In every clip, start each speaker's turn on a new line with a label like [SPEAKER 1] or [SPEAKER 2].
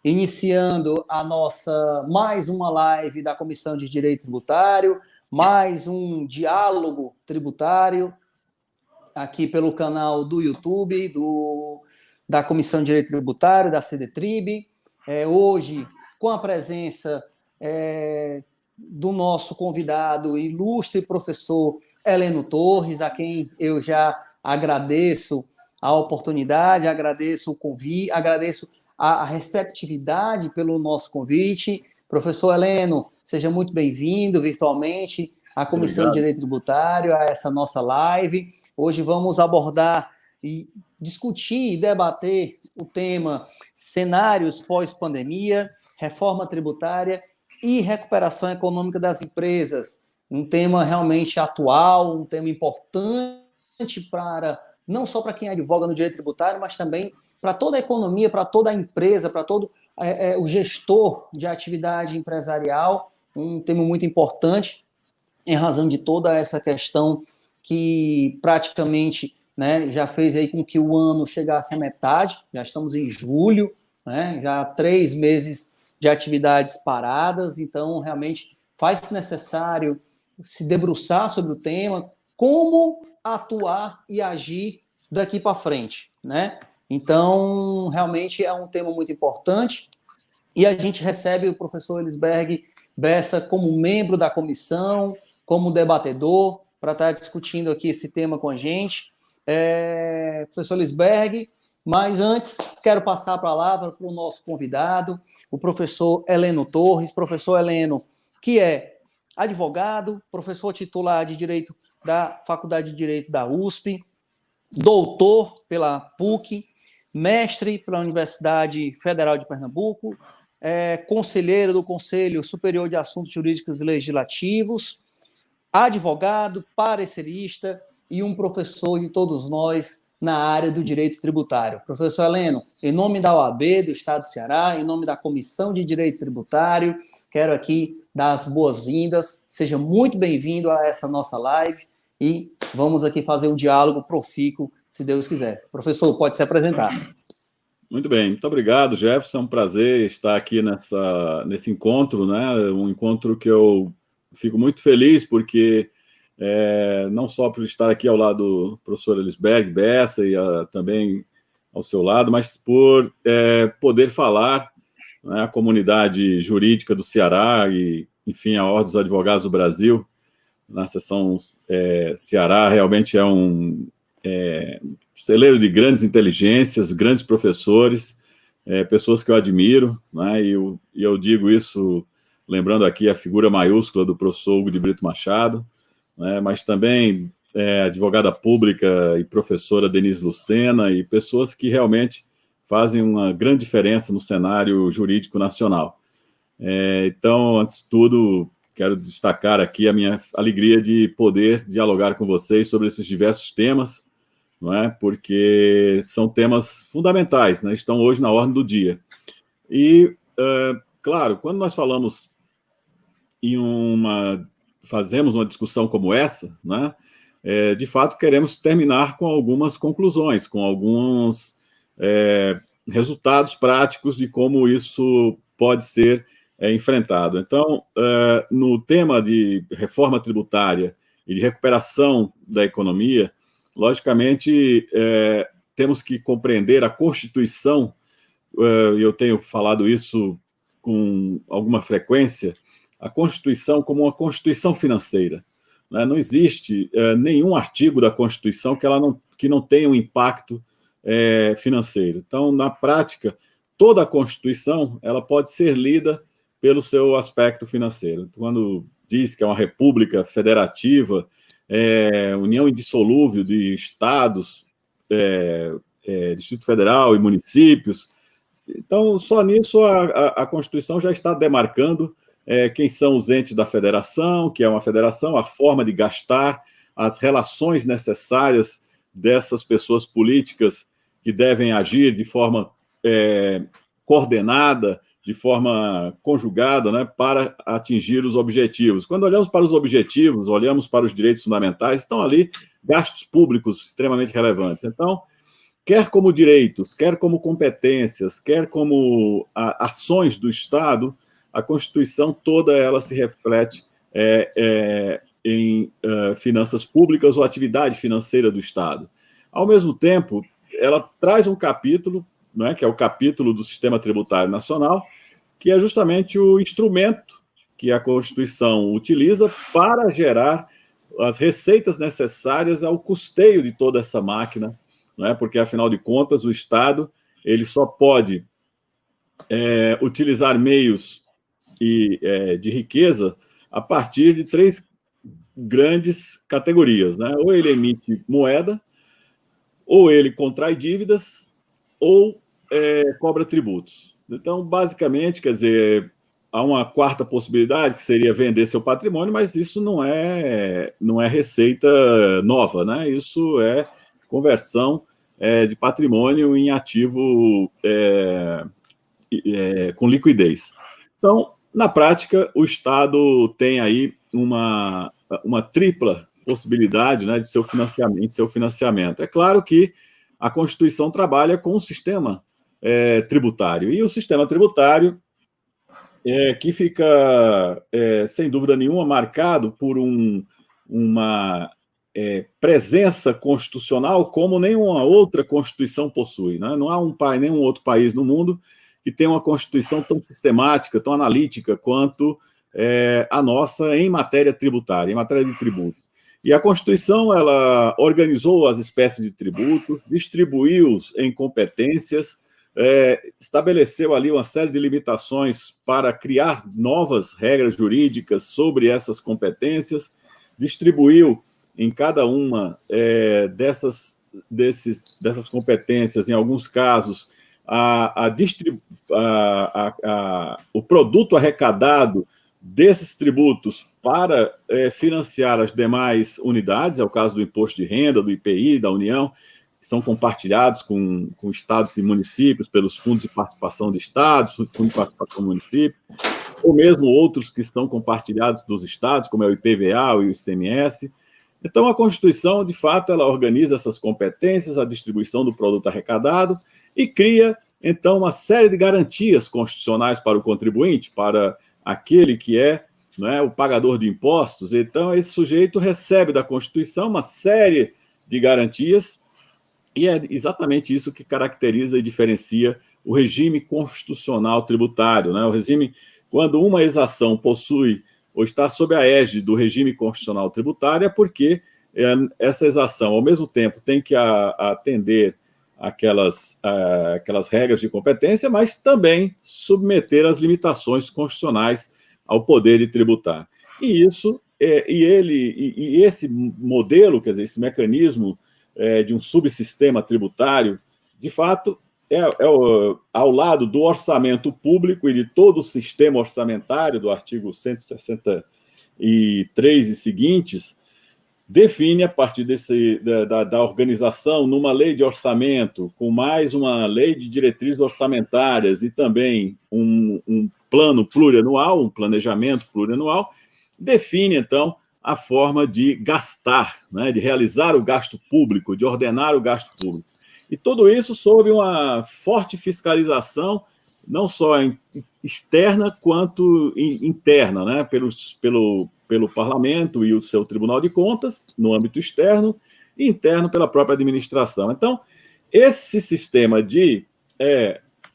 [SPEAKER 1] iniciando a nossa mais uma live da Comissão de Direito Tributário, mais um diálogo tributário aqui pelo canal do YouTube da Comissão de Direito Tributário, da CDTRIB. Hoje, com a presença do nosso convidado, ilustre professor Heleno Torres, a quem eu já agradeço a oportunidade, agradeço o convite, agradeço a receptividade pelo nosso convite. Professor Heleno, seja muito bem-vindo virtualmente à Comissão de Direito Tributário, a essa nossa live. Hoje vamos abordar e discutir e debater o tema cenários pós-pandemia, reforma tributária e recuperação econômica das empresas. Um tema realmente atual, um tema importante para não só para quem advoga no direito tributário, mas também para toda a economia, para toda a empresa, para todo o gestor de atividade empresarial. Um tema muito importante em razão de toda essa questão que praticamente, né, já fez aí com que o ano chegasse à metade. Já estamos em julho, né, já há 3 meses de atividades paradas, então realmente faz-se necessário se debruçar sobre o tema, como atuar e agir daqui para frente, né? Então, realmente é um tema muito importante e a gente recebe o professor Elisberg Bessa como membro da comissão, como debatedor, para estar discutindo aqui esse tema com a gente. Professor Elisberg, mas antes quero passar a palavra para o nosso convidado, o professor Heleno Torres. Professor Heleno, que é advogado, professor titular de Direito da Faculdade de Direito da USP, doutor pela PUC, mestre pela Universidade Federal de Pernambuco, conselheiro do Conselho Superior de Assuntos Jurídicos e Legislativos, advogado, parecerista e um professor de todos nós na área do direito tributário. Professor Heleno, em nome da OAB do Estado do Ceará, em nome da Comissão de Direito Tributário, quero aqui dar as boas-vindas. Seja muito bem-vindo a essa nossa live e vamos aqui fazer um diálogo profícuo, se Deus quiser. Professor, pode se apresentar.
[SPEAKER 2] Muito bem, muito obrigado, Jefferson. É um prazer estar aqui nesse encontro, né? Um encontro que eu fico muito feliz, porque não só por estar aqui ao lado do professor Elisberg Bessa e também ao seu lado, mas por poder falar, né, a comunidade jurídica do Ceará e, enfim, a Ordem dos Advogados do Brasil, na seção Ceará, realmente é um celeiro de grandes inteligências, grandes professores, pessoas que eu admiro, né, e eu digo isso lembrando aqui a figura maiúscula do professor Hugo de Brito Machado, né, mas também advogada pública e professora Denise Lucena, e pessoas que realmente fazem uma grande diferença no cenário jurídico nacional. Então, antes de tudo, quero destacar aqui a minha alegria de poder dialogar com vocês sobre esses diversos temas, não é? Porque são temas fundamentais, né? Estão hoje na ordem do dia. E, claro, quando nós falamos fazemos uma discussão como essa, né? De fato, queremos terminar com algumas conclusões, com alguns resultados práticos de como isso pode ser enfrentado. Então, no tema de reforma tributária e de recuperação da economia, logicamente, temos que compreender a Constituição, eu tenho falado isso com alguma frequência, a Constituição como uma Constituição financeira. Né? Não existe nenhum artigo da Constituição que não tenha um impacto financeiro. Então, na prática, toda a Constituição ela pode ser lida pelo seu aspecto financeiro. Quando diz que é uma república federativa, união indissolúvel de estados, Distrito Federal e municípios, então, só nisso a Constituição já está demarcando quem são os entes da federação, que é uma federação, a forma de gastar, as relações necessárias dessas pessoas políticas que devem agir de forma coordenada, de forma conjugada, né, para atingir os objetivos. Quando olhamos para os objetivos, olhamos para os direitos fundamentais, estão ali gastos públicos extremamente relevantes. Então, quer como direitos, quer como competências, quer como ações do Estado, a Constituição toda ela se reflete em finanças públicas ou atividade financeira do Estado. Ao mesmo tempo, ela traz um capítulo, né, que é o capítulo do Sistema Tributário Nacional, que é justamente o instrumento que a Constituição utiliza para gerar as receitas necessárias ao custeio de toda essa máquina, né, porque, afinal de contas, o Estado ele só pode utilizar meios de riqueza a partir de três grandes categorias, né? Ou ele emite moeda, ou ele contrai dívidas, ou cobra tributos. Então, basicamente, quer dizer, há uma quarta possibilidade, que seria vender seu patrimônio, mas isso não é receita nova, né? Isso é conversão de patrimônio em ativo com liquidez. Então, na prática, o Estado tem aí uma tripla possibilidade, né, de seu financiamento. É claro que a Constituição trabalha com o sistema tributário, e o sistema tributário que fica, sem dúvida nenhuma, marcado por uma presença constitucional como nenhuma outra Constituição possui, né? Não há nenhum outro país no mundo que tenha uma Constituição tão sistemática, tão analítica quanto a nossa em matéria tributária, em matéria de tributos. E a Constituição, ela organizou as espécies de tributos, distribuiu-os em competências, estabeleceu ali uma série de limitações para criar novas regras jurídicas sobre essas competências, distribuiu em cada uma dessas competências, em alguns casos, o produto arrecadado desses tributos para financiar as demais unidades, é o caso do imposto de renda, do IPI, da União, que são compartilhados com estados e municípios pelos fundos de participação de estados, fundos de participação do município, ou mesmo outros que estão compartilhados dos estados, como é o IPVA ou o ICMS. Então, a Constituição, de fato, ela organiza essas competências, a distribuição do produto arrecadado e cria, então, uma série de garantias constitucionais para o contribuinte, para aquele que não é, o pagador de impostos. Então, esse sujeito recebe da Constituição uma série de garantias e é exatamente isso que caracteriza e diferencia o regime constitucional tributário, né? O regime, quando uma exação possui ou está sob a égide do regime constitucional tributário, é porque essa exação, ao mesmo tempo, tem que atender aquelas regras de competência, mas também submeter as limitações constitucionais ao poder de tributar. E isso, esse modelo, quer dizer, esse mecanismo de um subsistema tributário, de fato, ao lado do orçamento público e de todo o sistema orçamentário do artigo 163 e seguintes, define, a partir da organização, numa lei de orçamento, com mais uma lei de diretrizes orçamentárias e também um plano plurianual, um planejamento plurianual, define, então, a forma de gastar, né, de realizar o gasto público, de ordenar o gasto público. E tudo isso sob uma forte fiscalização, não só externa quanto interna, né, pelo Parlamento e o seu Tribunal de Contas, no âmbito externo, e interno pela própria administração. Então, esse sistema de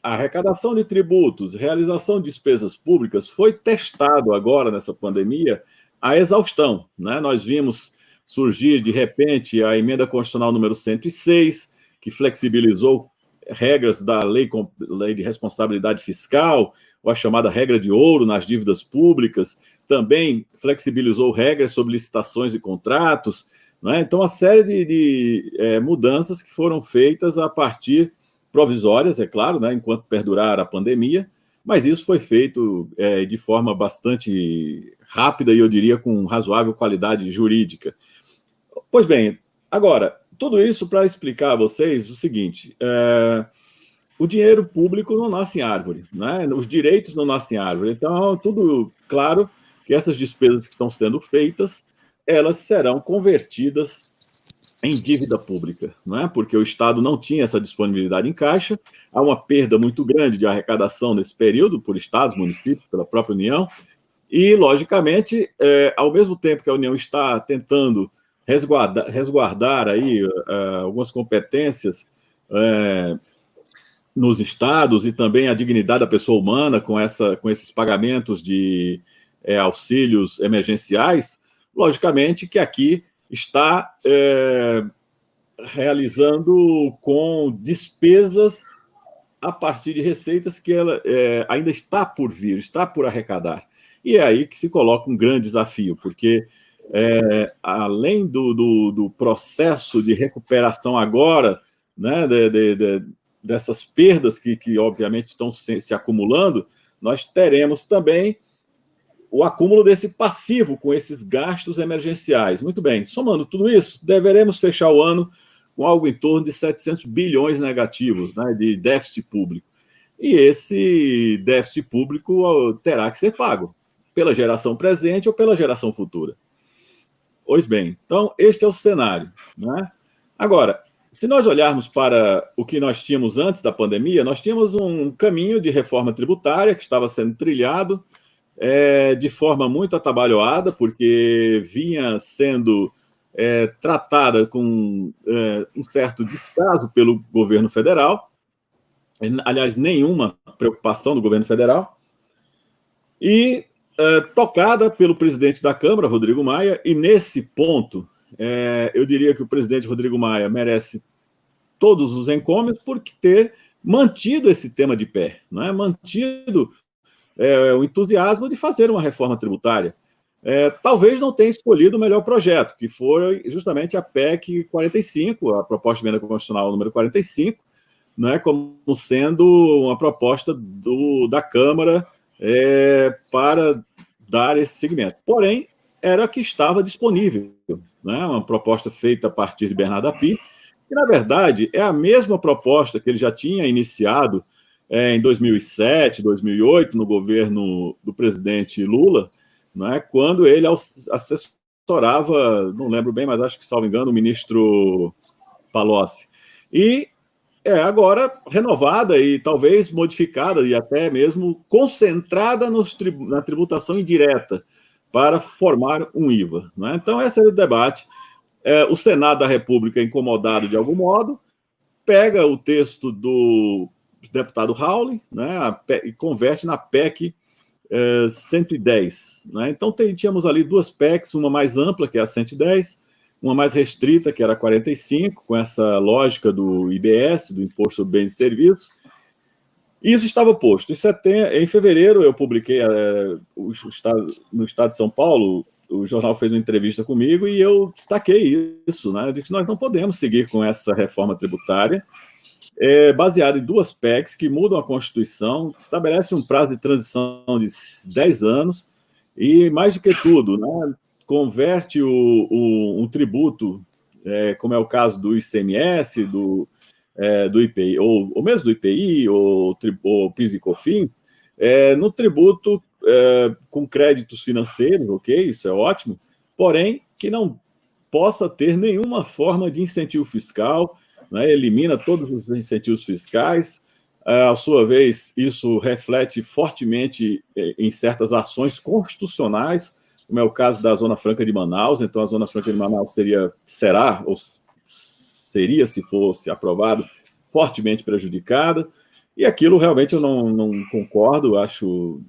[SPEAKER 2] arrecadação de tributos, realização de despesas públicas, foi testado agora, nessa pandemia, à exaustão, né? Nós vimos surgir, de repente, a emenda constitucional número 106, que flexibilizou regras da lei de responsabilidade fiscal, ou a chamada regra de ouro nas dívidas públicas, também flexibilizou regras sobre licitações e contratos, né? Então, uma série de mudanças que foram feitas a partir, provisórias, é claro, né, enquanto perdurar a pandemia, mas isso foi feito de forma bastante rápida e, eu diria, com razoável qualidade jurídica. Pois bem, agora, tudo isso para explicar a vocês o seguinte: o dinheiro público não nasce em árvore, né? Os direitos não nascem em árvore. Então, tudo claro que essas despesas que estão sendo feitas, elas serão convertidas em dívida pública, não é? Porque o Estado não tinha essa disponibilidade em caixa, há uma perda muito grande de arrecadação nesse período por estados, municípios, pela própria União, e, logicamente, ao mesmo tempo que a União está tentando resguardar aí algumas competências nos estados e também a dignidade da pessoa humana com esses pagamentos de auxílios emergenciais, logicamente que aqui está realizando com despesas a partir de receitas que ela ainda está por vir, está por arrecadar. E é aí que se coloca um grande desafio, porque além do processo de recuperação agora, né, dessas perdas que obviamente estão se acumulando, nós teremos também o acúmulo desse passivo com esses gastos emergenciais. Muito bem, somando tudo isso, deveremos fechar o ano com algo em torno de 700 bilhões negativos, né, de déficit público. E esse déficit público terá que ser pago pela geração presente ou pela geração futura. Pois bem, então este é o cenário, né? Agora, se nós olharmos para o que nós tínhamos antes da pandemia, nós tínhamos um caminho de reforma tributária que estava sendo trilhado de forma muito atabalhoada, porque vinha sendo tratada com um certo descaso pelo governo federal, aliás, nenhuma preocupação do governo federal, e tocada pelo presidente da Câmara, Rodrigo Maia, e nesse ponto, eu diria que o presidente Rodrigo Maia merece todos os encômios por ter mantido esse tema de pé, não é? Mantido o entusiasmo de fazer uma reforma tributária. Talvez não tenha escolhido o melhor projeto, que foi justamente a PEC 45, a proposta de emenda constitucional número 45, né, como sendo uma proposta da Câmara para dar esse segmento. Porém, era a que estava disponível, né, uma proposta feita a partir de Bernardo Api, que, na verdade, é a mesma proposta que ele já tinha iniciado em 2007, 2008, no governo do presidente Lula, né, quando ele assessorava, não lembro bem, mas acho que, salvo engano, o ministro Palocci. E agora renovada e talvez modificada e até mesmo concentrada na tributação indireta para formar um IVA. Né? Então, esse é o debate. O Senado da República, incomodado de algum modo, pega o texto do deputado Raul, né, e converte na PEC 110. Né? Então, tínhamos ali duas PECs, uma mais ampla, que é a 110, uma mais restrita, que era a 45, com essa lógica do IBS, do Imposto sobre Bens e Serviços. Isso estava posto. Em fevereiro, eu publiquei no Estado de São Paulo, o jornal fez uma entrevista comigo e eu destaquei isso, né? Eu disse que nós não podemos seguir com essa reforma tributária baseada em duas PECs que mudam a Constituição, estabelece um prazo de transição de 10 anos e, mais do que tudo, né, converte um tributo, como é o caso do ICMS, do IPI, ou mesmo do IPI, ou PIS e COFINS, no tributo com créditos financeiros, ok, isso é ótimo, porém que não possa ter nenhuma forma de incentivo fiscal, né, elimina todos os incentivos fiscais. À sua vez, isso reflete fortemente em certas ações constitucionais, como é o caso da Zona Franca de Manaus. Então, a Zona Franca de Manaus seria, se fosse aprovado, fortemente prejudicada. E aquilo realmente eu não concordo.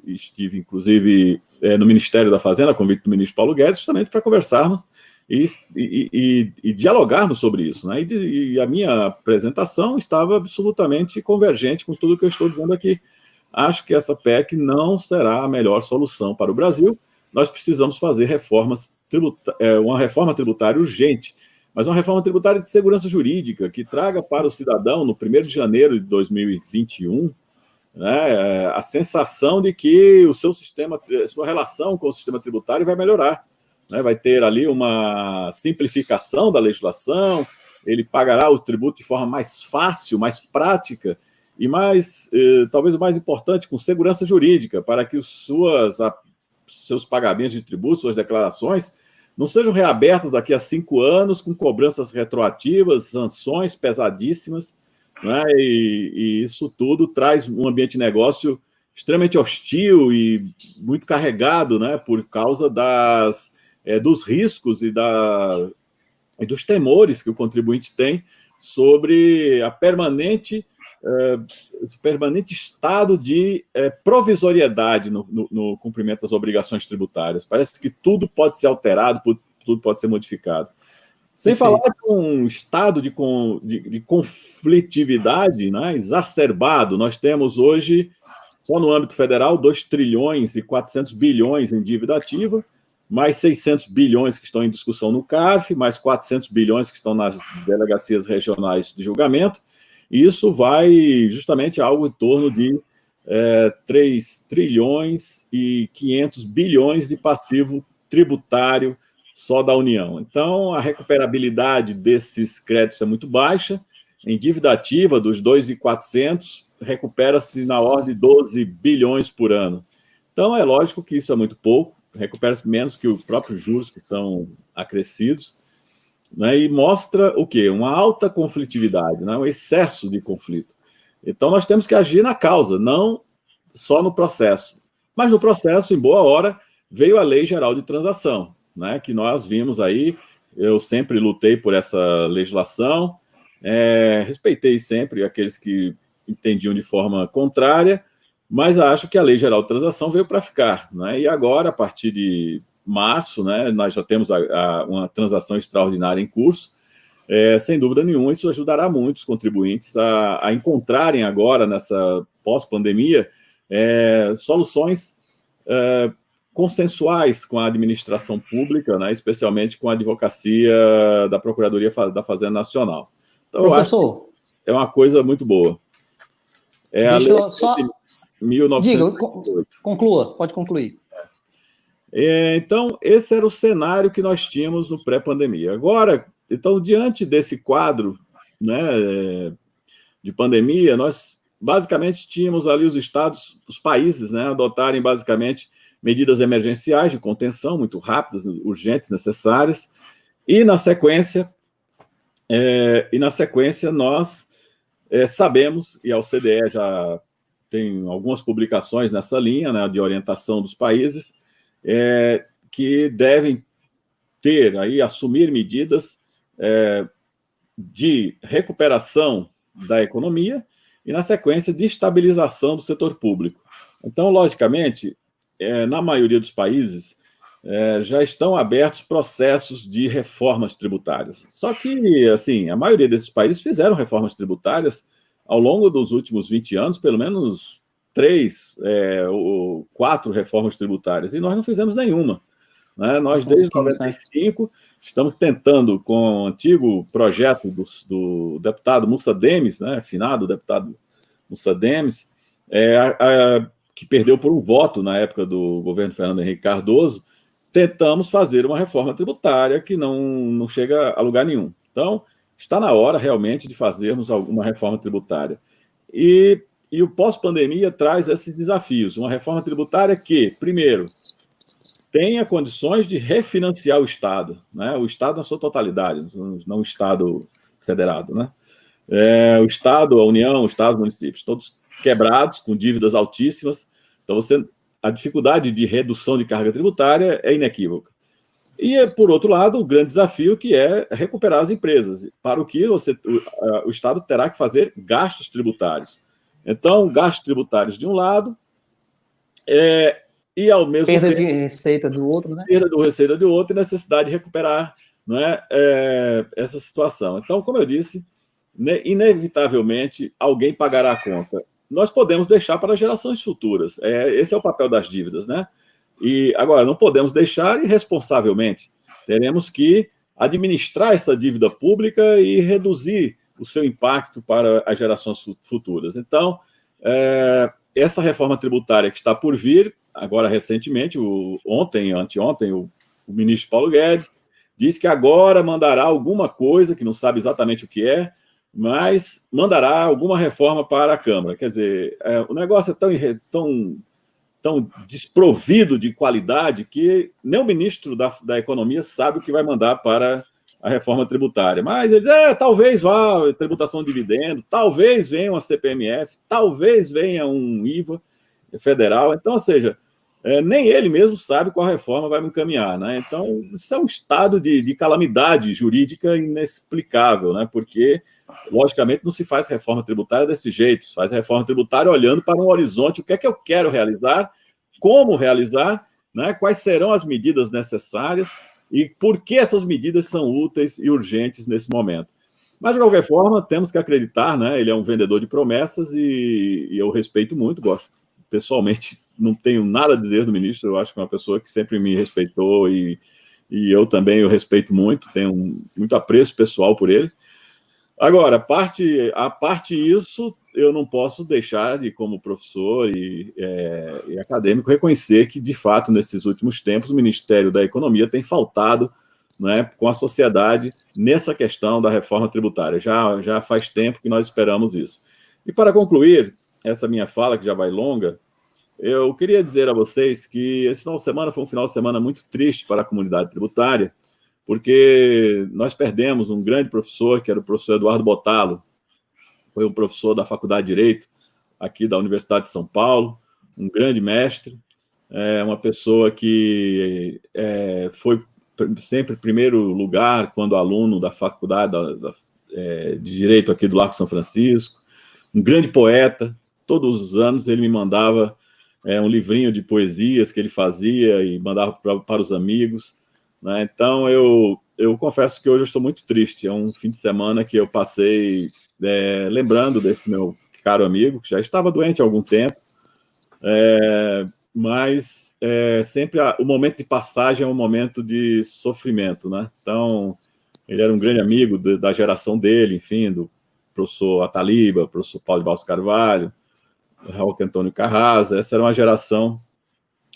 [SPEAKER 2] Estive, inclusive, no Ministério da Fazenda, a convite do ministro Paulo Guedes, justamente para conversarmos e dialogarmos sobre isso. Né? E a minha apresentação estava absolutamente convergente com tudo que eu estou dizendo aqui. Acho que essa PEC não será a melhor solução para o Brasil. Nós precisamos fazer uma reforma tributária urgente, mas uma reforma tributária de segurança jurídica, que traga para o cidadão, no 1º de janeiro de 2021, né, a sensação de que sua relação com o sistema tributário vai melhorar. Né, vai ter ali uma simplificação da legislação, ele pagará o tributo de forma mais fácil, mais prática, e talvez o mais importante, com segurança jurídica, para que seus pagamentos de tributos, suas declarações, não sejam reabertas daqui a 5 anos, com cobranças retroativas, sanções pesadíssimas, né? E isso tudo traz um ambiente de negócio extremamente hostil e muito carregado, né? Por causa dos riscos e dos temores que o contribuinte tem sobre o permanente estado de provisoriedade no cumprimento das obrigações tributárias. Parece que tudo pode ser alterado, tudo pode ser modificado. Sem falar de um estado de conflitividade, né, exacerbado. Nós temos hoje, só no âmbito federal, 2 trilhões e 400 bilhões em dívida ativa, mais 600 bilhões que estão em discussão no CARF, mais 400 bilhões que estão nas delegacias regionais de julgamento. E isso vai justamente a algo em torno de 3 trilhões e 500 bilhões de passivo tributário só da União. Então, a recuperabilidade desses créditos é muito baixa. Em dívida ativa, dos 2.400, recupera-se na ordem de 12 bilhões por ano. Então, é lógico que isso é muito pouco, recupera-se menos que os próprios juros que são acrescidos, né, e mostra o quê? Uma alta conflitividade, né, um excesso de conflito. Então, nós temos que agir na causa, não só no processo. Mas no processo, em boa hora, veio a Lei Geral de Transação, né, que nós vimos aí. Eu sempre lutei por essa legislação, respeitei sempre aqueles que entendiam de forma contrária, mas acho que a Lei Geral de Transação veio para ficar, né, e agora, a partir de março, né, nós já temos uma transação extraordinária em curso. Sem dúvida nenhuma, isso ajudará muito os contribuintes a encontrarem agora, nessa pós-pandemia, soluções consensuais com a administração pública, né, especialmente com a advocacia da Procuradoria da Fazenda Nacional. Então,
[SPEAKER 1] professor,
[SPEAKER 2] eu acho que é uma coisa muito boa.
[SPEAKER 1] Deixa eu só...
[SPEAKER 2] 1998.
[SPEAKER 1] Diga, conclua, pode concluir.
[SPEAKER 2] Então, esse era o cenário que nós tínhamos no pré-pandemia. Agora, então, diante desse quadro, né, de pandemia, nós basicamente tínhamos ali os estados, os países, né, adotarem basicamente medidas emergenciais de contenção muito rápidas, urgentes, necessárias, e na sequência nós sabemos, e a OCDE já tem algumas publicações nessa linha, né, de orientação dos países, que devem assumir medidas de recuperação da economia e, na sequência, de estabilização do setor público. Então, logicamente, na maioria dos países, já estão abertos processos de reformas tributárias. Só que, assim, a maioria desses países fizeram reformas tributárias ao longo dos últimos 20 anos, pelo menos 3 ou 4 reformas tributárias, e nós não fizemos nenhuma, né? Nós, desde 1995, estamos tentando, com o antigo projeto do deputado Mussa Demis, né, finado deputado Mussa Demis, que perdeu por um voto na época do governo Fernando Henrique Cardoso, tentamos fazer uma reforma tributária que não chega a lugar nenhum. Então, está na hora, realmente, de fazermos alguma reforma tributária. E o pós-pandemia traz esses desafios. Uma reforma tributária que, primeiro, tenha condições de refinanciar o Estado, né? O Estado na sua totalidade, não o Estado federado, né? O Estado, a União, o Estado, os municípios, todos quebrados, com dívidas altíssimas. Então, a dificuldade de redução de carga tributária é inequívoca. E, por outro lado, o grande desafio que é recuperar as empresas, para o que o Estado terá que fazer gastos tributários. Então, gastos tributários de um lado, e ao mesmo tempo...
[SPEAKER 1] Perda de receita do outro, né?
[SPEAKER 2] Perda de receita do outro e necessidade de recuperar, não é, essa situação. Então, como eu disse, inevitavelmente, alguém pagará a conta. Nós podemos deixar para gerações futuras. Esse é o papel das dívidas, né? E, agora, não podemos deixar irresponsavelmente. Teremos que administrar essa dívida pública e reduzir o seu impacto para as gerações futuras. Então, essa reforma tributária que está por vir, agora recentemente, anteontem, o ministro Paulo Guedes disse que agora mandará alguma coisa, que não sabe exatamente o que é, mas mandará alguma reforma para a Câmara. Quer dizer, o negócio é tão tão desprovido de qualidade que nem o ministro da Economia sabe o que vai mandar para a reforma tributária. Mas ele diz, talvez vá tributação de dividendo, talvez venha uma CPMF, talvez venha um IVA federal. Então, ou seja, nem ele mesmo sabe qual reforma vai me encaminhar, né? Então, isso é um estado de calamidade jurídica inexplicável, né? Porque, logicamente, não se faz reforma tributária desse jeito, se faz reforma tributária olhando para um horizonte, o que é que eu quero realizar, como realizar, né? Quais serão as medidas necessárias e por que essas medidas são úteis e urgentes nesse momento. Mas, de qualquer forma, temos que acreditar, né? Ele é um vendedor de promessas e eu respeito muito, gosto pessoalmente, não tenho nada a dizer do ministro, eu acho que é uma pessoa que sempre me respeitou e eu também o respeito muito, tenho muito apreço pessoal por ele. Agora, a parte isso, eu não posso deixar de, como professor e acadêmico, reconhecer que, de fato, nesses últimos tempos, o Ministério da Economia tem faltado, né, com a sociedade nessa questão da reforma tributária. Já faz tempo que nós esperamos isso. E, para concluir essa minha fala, que já vai longa, eu queria dizer a vocês que esse final de semana foi um final de semana muito triste para a comunidade tributária, porque nós perdemos um grande professor, que era o professor Eduardo Botelho, foi um professor da Faculdade de Direito, aqui da Universidade de São Paulo, um grande mestre, uma pessoa que foi sempre primeiro lugar quando aluno da Faculdade de Direito aqui do Largo São Francisco, um grande poeta. Todos os anos ele me mandava um livrinho de poesias que ele fazia e mandava para os amigos, né? Então, eu confesso que hoje eu estou muito triste. É um fim de semana que eu passei lembrando desse meu caro amigo, que já estava doente há algum tempo, mas sempre o momento de passagem é um momento de sofrimento, né? Então, ele era um grande amigo da geração dele, enfim, do professor Ataliba, professor Paulo de Barros Carvalho, Raul Antônio Carrasa. Essa era uma geração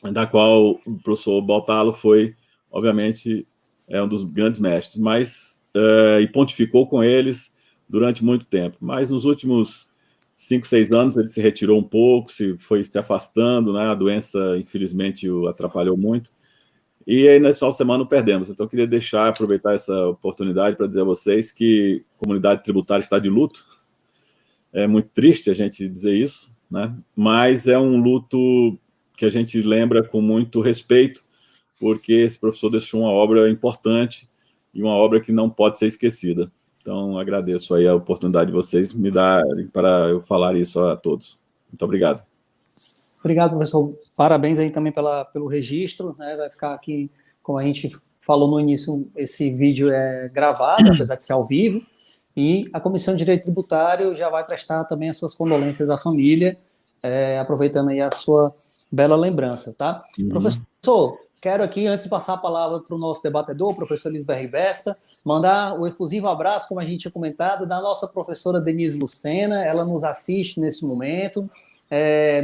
[SPEAKER 2] da qual o professor Botelho foi, obviamente, um dos grandes mestres, mas e pontificou com eles durante muito tempo. Mas nos últimos 5, 6 anos ele se retirou um pouco, foi se afastando, né? A doença, infelizmente, o atrapalhou muito. E aí, nesse final de semana, perdemos. Então, eu queria aproveitar essa oportunidade para dizer a vocês que a comunidade tributária está de luto. É muito triste a gente dizer isso, né? Mas é um luto que a gente lembra com muito respeito, porque esse professor deixou uma obra importante e uma obra que não pode ser esquecida. Então, agradeço aí a oportunidade de vocês me darem para eu falar isso a todos. Muito obrigado.
[SPEAKER 1] Obrigado, professor. Parabéns aí também pelo registro, né? Vai ficar aqui, como a gente falou no início, esse vídeo é gravado, apesar de ser ao vivo, e a Comissão de Direito Tributário já vai prestar também as suas condolências à família, aproveitando aí a sua bela lembrança, tá? Uhum. Professor, quero aqui, antes de passar a palavra para o nosso debatedor, professor Lisberg Bessa, mandar um efusivo abraço, como a gente tinha comentado, da nossa professora Denise Lucena. Ela nos assiste nesse momento,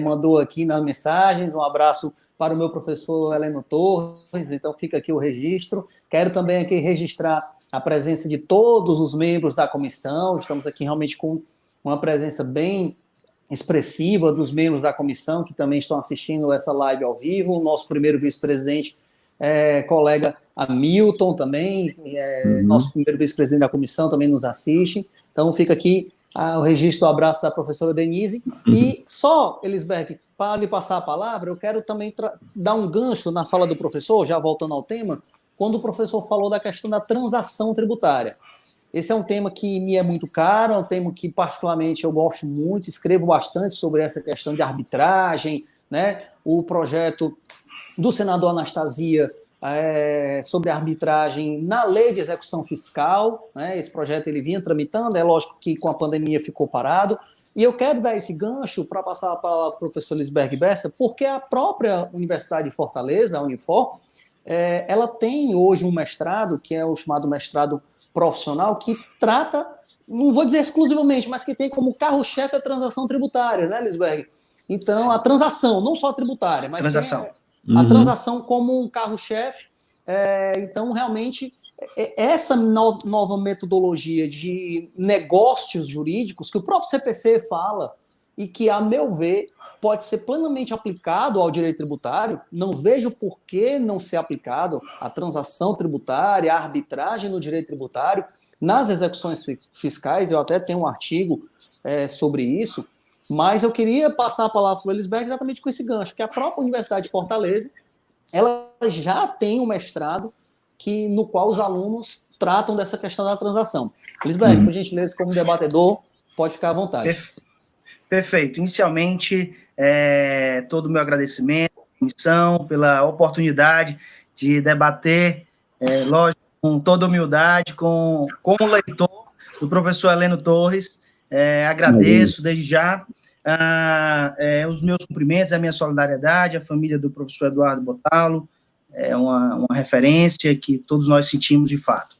[SPEAKER 1] mandou aqui nas mensagens um abraço para o meu professor Heleno Torres, então fica aqui o registro. Quero também aqui registrar a presença de todos os membros da comissão. Estamos aqui realmente com uma presença bem expressiva dos membros da comissão, que também estão assistindo essa live ao vivo. O nosso primeiro vice-presidente, colega Hamilton também, nosso primeiro vice-presidente da comissão, também nos assiste. Então, fica aqui o registro, o abraço da professora Denise. E só, Elisberg, para lhe passar a palavra, eu quero também dar um gancho na fala do professor, já voltando ao tema, quando o professor falou da questão da transação tributária. Esse é um tema que me é muito caro, é um tema que particularmente eu gosto muito, escrevo bastante sobre essa questão de arbitragem, né? O projeto do senador Anastasia sobre arbitragem na lei de execução fiscal, né? Esse projeto ele vinha tramitando, é lógico que com a pandemia ficou parado, e eu quero dar esse gancho para passar a palavra para o professor Lisberg Bessa, porque a própria Universidade de Fortaleza, a Unifor, ela tem hoje um mestrado, que é o chamado mestrado profissional, que trata, não vou dizer exclusivamente, mas que tem como carro-chefe a transação tributária, né, Lisberg? Então, sim, a transação, não só tributária, mas a transação como um carro-chefe. Então, realmente, essa nova metodologia de negócios jurídicos, que o próprio CPC fala, e que, a meu ver, pode ser plenamente aplicado ao direito tributário. Não vejo por que não ser aplicado a transação tributária, a arbitragem no direito tributário, nas execuções fiscais. Eu até tenho um artigo sobre isso, mas eu queria passar a palavra para o Elisberg exatamente com esse gancho, que a própria Universidade de Fortaleza ela já tem um mestrado no qual os alunos tratam dessa questão da transação. Elisberg, por gentileza, como debatedor, pode ficar à vontade.
[SPEAKER 3] Perfeito. Inicialmente, todo o meu agradecimento à comissão pela oportunidade de debater, lógico, com toda humildade, com o leitor do professor Heleno Torres. Agradeço desde já os meus cumprimentos, a minha solidariedade, à família do professor Eduardo Botalo, uma referência que todos nós sentimos de fato.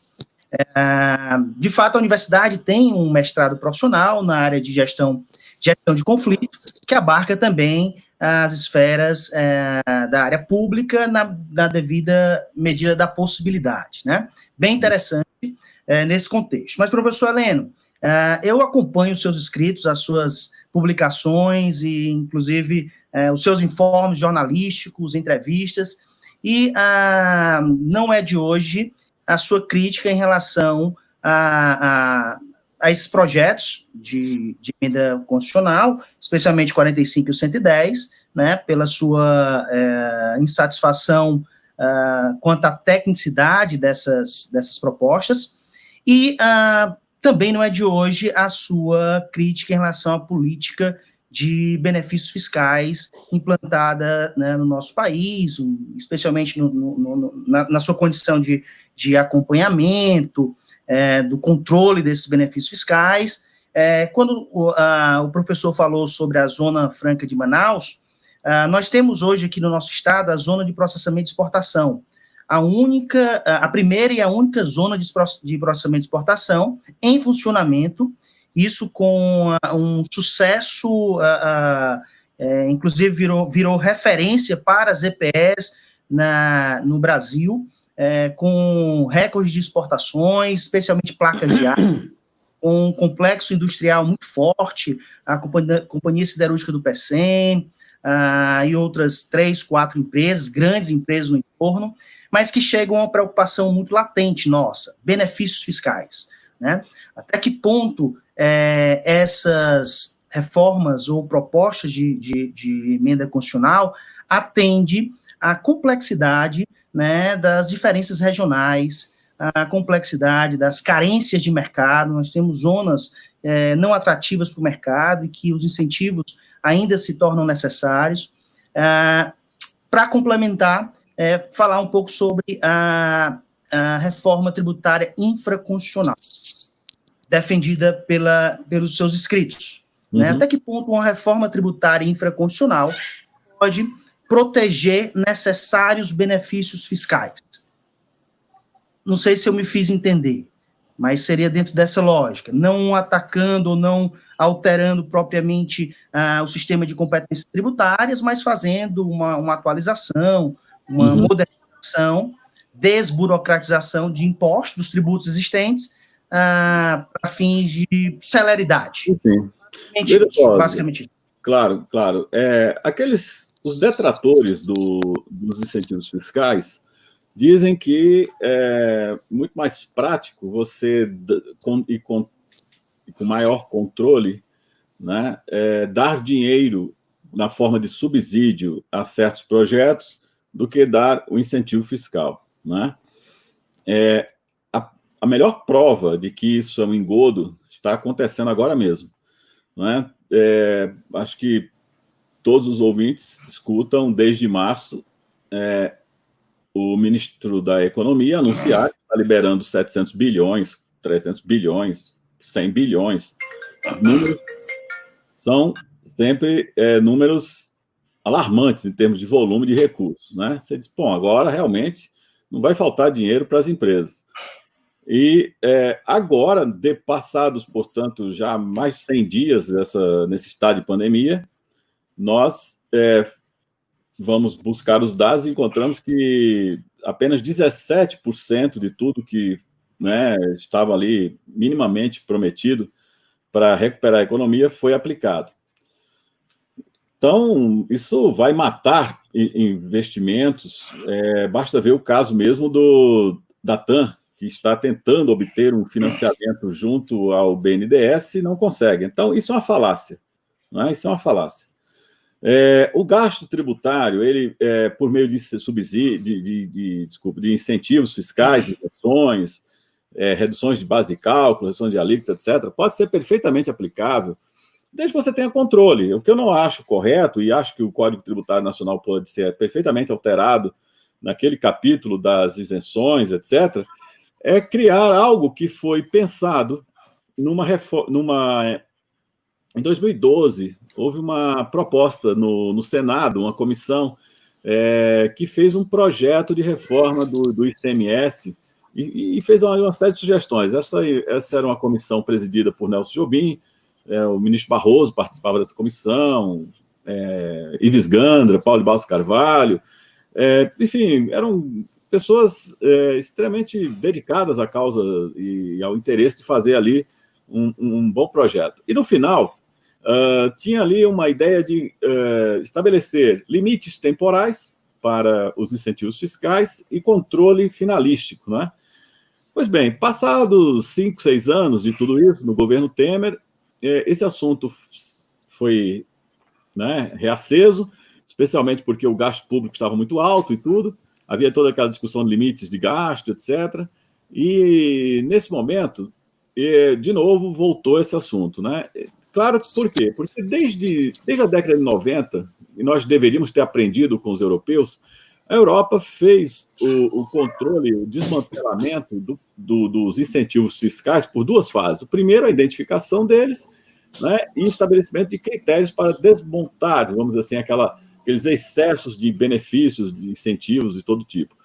[SPEAKER 3] De fato, a universidade tem um mestrado profissional na área de gestão de conflito, que abarca também as esferas da área pública na devida medida da possibilidade, né? Bem interessante nesse contexto. Mas, professor Heleno, eu acompanho os seus escritos, as suas publicações e, inclusive, os seus informes jornalísticos, entrevistas, e não é de hoje a sua crítica em relação a esses projetos de emenda constitucional, especialmente 45 e o 110, né, pela sua insatisfação quanto à tecnicidade dessas propostas, e também não é de hoje a sua crítica em relação à política de benefícios fiscais implantada, né, no nosso país, especialmente na sua condição de acompanhamento, do controle desses benefícios fiscais. Quando o professor falou sobre a Zona Franca de Manaus, nós temos hoje aqui no nosso estado a Zona de Processamento de Exportação, a primeira e a única zona de processamento de exportação em funcionamento, isso com um sucesso, inclusive virou referência para as EPS no Brasil, com recordes de exportações, especialmente placas de aço, com um complexo industrial muito forte, a Companhia Siderúrgica do Pecém, e outras 3, 4 empresas, grandes empresas no entorno, mas que chegam a uma preocupação muito latente nossa, benefícios fiscais, né? Até que ponto essas reformas ou propostas de emenda constitucional atende à complexidade, né, das diferenças regionais, a complexidade das carências de mercado. Nós temos zonas não atrativas para o mercado e que os incentivos ainda se tornam necessários. Para complementar, falar um pouco sobre a reforma tributária infraconstitucional, defendida pelos seus escritos. Uhum. Né? Até que ponto uma reforma tributária infraconstitucional pode proteger necessários benefícios fiscais? Não sei se eu me fiz entender, mas seria dentro dessa lógica, não atacando ou não alterando propriamente o sistema de competências tributárias, mas fazendo uma atualização, uma modernização, desburocratização de impostos, dos tributos existentes, para fins de celeridade.
[SPEAKER 2] Sim. Basicamente isso. Claro. Os detratores dos incentivos fiscais dizem que é muito mais prático você, com maior controle, né, dar dinheiro na forma de subsídio a certos projetos do que dar o incentivo fiscal. Né? A melhor prova de que isso é um engodo está acontecendo agora mesmo. Né? Acho que todos os ouvintes escutam desde março o ministro da Economia anunciar que está liberando 700 bilhões, 300 bilhões, 100 bilhões. Números são sempre números alarmantes em termos de volume de recursos. Né? Você diz, bom, agora realmente não vai faltar dinheiro para as empresas. E agora, passados, portanto, já mais de 100 dias nesse estado de pandemia, nós vamos buscar os dados e encontramos que apenas 17% de tudo que, né, estava ali minimamente prometido para recuperar a economia foi aplicado. Então, isso vai matar investimentos. Basta ver o caso mesmo da TAM, que está tentando obter um financiamento junto ao BNDES e não consegue. Então, isso é uma falácia. Não é? Isso é uma falácia. O gasto tributário, ele, por meio de subsídio, de incentivos fiscais, reduções, reduções de base de cálculo, reduções de alíquota, etc., pode ser perfeitamente aplicável, desde que você tenha controle. O que eu não acho correto, e acho que o Código Tributário Nacional pode ser perfeitamente alterado naquele capítulo das isenções, etc., é criar algo que foi pensado em 2012, houve uma proposta no Senado, uma comissão que fez um projeto de reforma do ICMS e fez uma série de sugestões. Essa era uma comissão presidida por Nelson Jobim, o ministro Barroso participava dessa comissão, Ives Gandra, Paulo de Barros Carvalho, enfim, eram pessoas extremamente dedicadas à causa e ao interesse de fazer ali um bom projeto. E no final, tinha ali uma ideia de estabelecer limites temporais para os incentivos fiscais e controle finalístico, né? Pois bem, passados 5, 6 anos de tudo isso, no governo Temer, esse assunto foi, né, reaceso, especialmente porque o gasto público estava muito alto e tudo, havia toda aquela discussão de limites de gasto, etc. E, nesse momento, de novo, voltou esse assunto, né? Claro, por quê? Porque desde a década de 90, e nós deveríamos ter aprendido com os europeus, a Europa fez o controle, o desmantelamento dos incentivos fiscais por 2 fases. O primeiro, a identificação deles, né, e o estabelecimento de critérios para desmontar, vamos dizer assim, aqueles excessos de benefícios, de incentivos de todo tipo.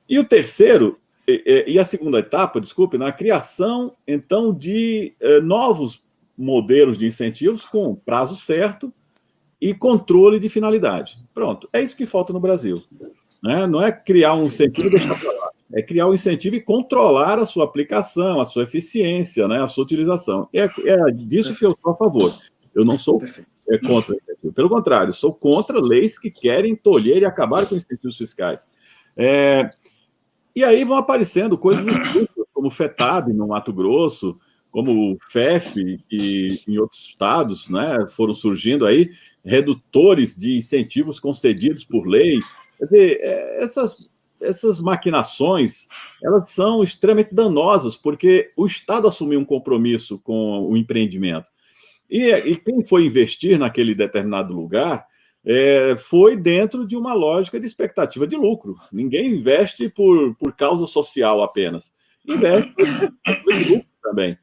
[SPEAKER 2] E o terceiro, e a segunda etapa, desculpe, na criação, então, de novos modelos de incentivos com prazo certo e controle de finalidade. Pronto, é isso que falta no Brasil. Né? Não é criar um incentivo e deixar para lá, é criar um incentivo e controlar a sua aplicação, a sua eficiência, né? A sua utilização. É disso que eu sou a favor. Eu não sou contra o incentivo. Pelo contrário, sou contra leis que querem tolher e acabar com incentivos fiscais. E aí vão aparecendo coisas como o FETAB no Mato Grosso, como o FEF e em outros estados, né, foram surgindo aí redutores de incentivos concedidos por lei. Quer dizer, essas maquinações, elas são extremamente danosas, porque o Estado assumiu um compromisso com o empreendimento. E quem foi investir naquele determinado lugar foi dentro de uma lógica de expectativa de lucro. Ninguém investe por causa social apenas. Investe por expectativa de lucro também.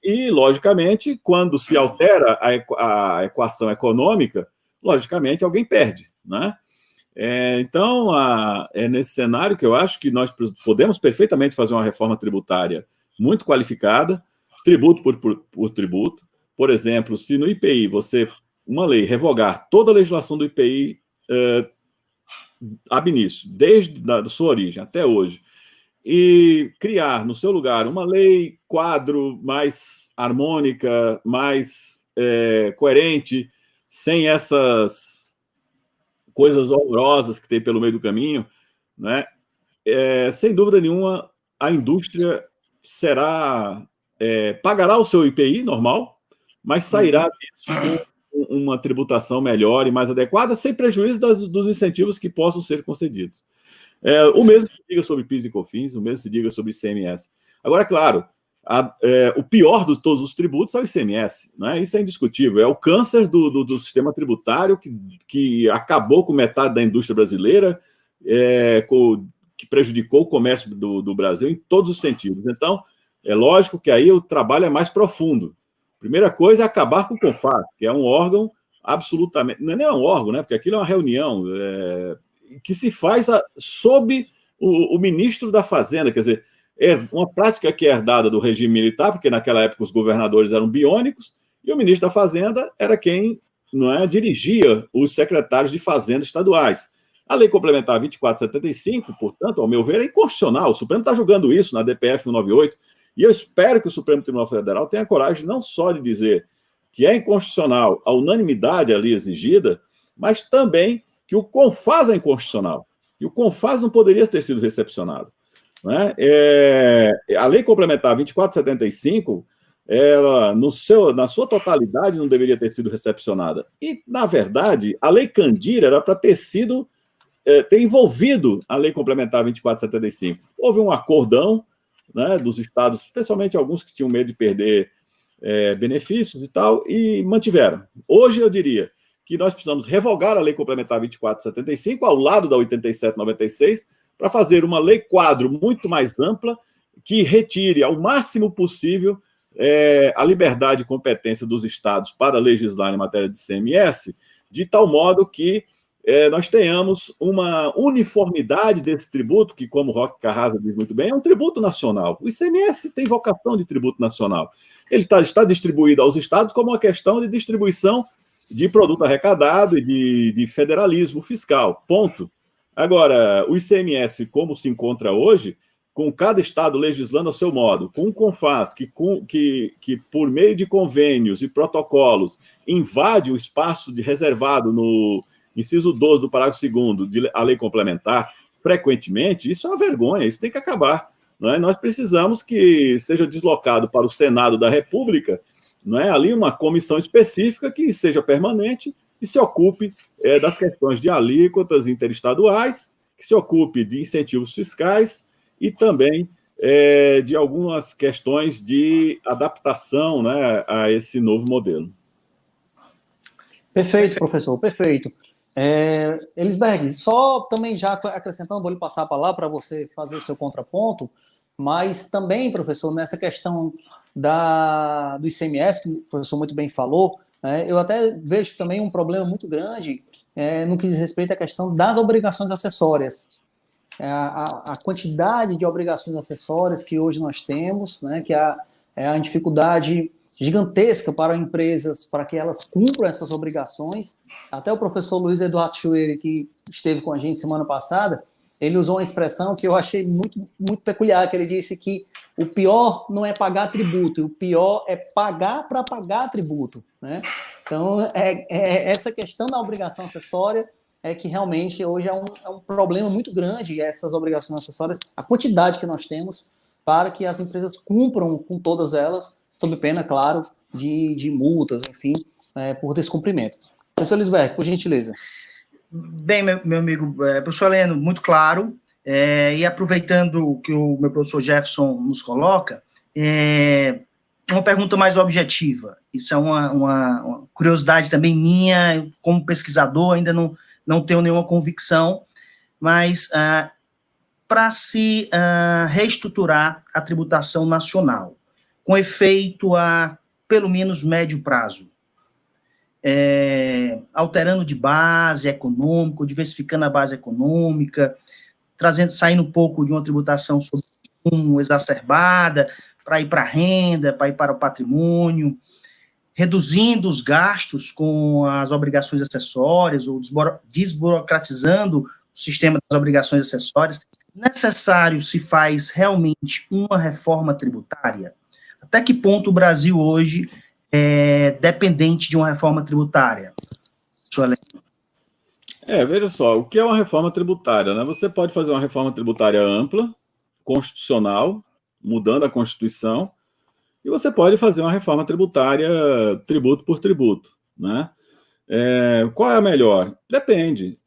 [SPEAKER 2] E, logicamente, quando se altera a equação econômica, logicamente, alguém perde, né? Então, é nesse cenário que eu acho que nós podemos perfeitamente fazer uma reforma tributária muito qualificada, tributo por tributo. Por exemplo, se no IPI uma lei revogar toda a legislação do IPI ab início, desde a sua origem até hoje, e criar no seu lugar uma lei quadro mais harmônica, mais coerente, sem essas coisas horrorosas que tem pelo meio do caminho, né? Sem dúvida nenhuma, a indústria pagará o seu IPI normal, mas sairá disso com uma tributação melhor e mais adequada, sem prejuízo dos incentivos que possam ser concedidos. O mesmo se diga sobre PIS e COFINS, o mesmo se diga sobre ICMS. Agora, claro, o pior de todos os tributos é o ICMS, né? Isso é indiscutível. É o câncer do sistema tributário que acabou com metade da indústria brasileira, que prejudicou o comércio do Brasil em todos os sentidos. Então, é lógico que aí o trabalho é mais profundo. Primeira coisa é acabar com o CONFAS, que é um órgão absolutamente... Não é nem um órgão, né? Porque aquilo é uma reunião que se faz sob o ministro da Fazenda, quer dizer, uma prática que é herdada do regime militar, porque naquela época os governadores eram biônicos, e o ministro da Fazenda era quem dirigia os secretários de Fazenda estaduais. A Lei Complementar 2475, portanto, ao meu ver, é inconstitucional. O Supremo está julgando isso na DPF 198, e eu espero que o Supremo Tribunal Federal tenha coragem não só de dizer que é inconstitucional a unanimidade ali exigida, mas também que o CONFAS é inconstitucional. E o CONFAS não poderia ter sido recepcionado. Né? A Lei Complementar 2475, ela, na sua totalidade, não deveria ter sido recepcionada. E, na verdade, a Lei Candir era para ter envolvido a Lei Complementar 2475. Houve um acordão, né, dos estados, especialmente alguns que tinham medo de perder benefícios e tal, e mantiveram. Hoje, eu diria que nós precisamos revogar a Lei Complementar 2475 ao lado da 8796, para fazer uma lei quadro muito mais ampla, que retire ao máximo possível a liberdade e competência dos estados para legislar em matéria de ICMS, de tal modo que nós tenhamos uma uniformidade desse tributo, que, como o Roque Carrasa diz muito bem, é um tributo nacional. O ICMS tem vocação de tributo nacional. Ele está distribuído aos estados como uma questão de distribuição de produto arrecadado e de federalismo fiscal, ponto. Agora, o ICMS, como se encontra hoje, com cada estado legislando ao seu modo, com o CONFAS, que por meio de convênios e protocolos invade o espaço reservado no inciso 12 do parágrafo 2º da lei complementar, frequentemente, isso é uma vergonha, isso tem que acabar. Não é? Nós precisamos que seja deslocado para o Senado da República, não é? Ali uma comissão específica que seja permanente e se ocupe das questões de alíquotas interestaduais, que se ocupe de incentivos fiscais e também de algumas questões de adaptação, né, a esse novo modelo.
[SPEAKER 1] Perfeito, professor, perfeito. Elisberg, só também já acrescentando, vou lhe passar a palavra para você fazer o seu contraponto, mas também, professor, nessa questão do ICMS, que o professor muito bem falou, eu até vejo também um problema muito grande no que diz respeito à questão das obrigações acessórias. A quantidade de obrigações acessórias que hoje nós temos, né, que é a dificuldade gigantesca para empresas, para que elas cumpram essas obrigações. Até o professor Luiz Eduardo Chueire, que esteve com a gente semana passada, ele usou uma expressão que eu achei muito, muito peculiar, que ele disse que o pior não é pagar tributo, o pior é pagar para pagar tributo, né? Então, essa questão da obrigação acessória que realmente hoje é um problema muito grande, essas obrigações acessórias, a quantidade que nós temos para que as empresas cumpram com todas elas, sob pena, claro, de multas, enfim, por descumprimento. Professor Elisberg, por gentileza.
[SPEAKER 3] Bem, meu amigo, professor Heleno, muito claro, e aproveitando o que o meu professor Jefferson nos coloca, uma pergunta mais objetiva. Isso é uma curiosidade também minha, como pesquisador, ainda não tenho nenhuma convicção, mas para se reestruturar a tributação nacional, com efeito a, pelo menos, médio prazo, alterando de base econômica, diversificando a base econômica, saindo um pouco de uma tributação sobre consumo exacerbada, para ir para a renda, para ir para o patrimônio, reduzindo os gastos com as obrigações acessórias, ou desburocratizando o sistema das obrigações acessórias. Necessário se faz realmente uma reforma tributária? Até que ponto o Brasil hoje é dependente de uma reforma tributária?
[SPEAKER 2] Veja só, o que é uma reforma tributária, né? Você pode fazer uma reforma tributária ampla, constitucional, mudando a Constituição, e você pode fazer uma reforma tributária tributo por tributo, né? Qual é a melhor? Depende.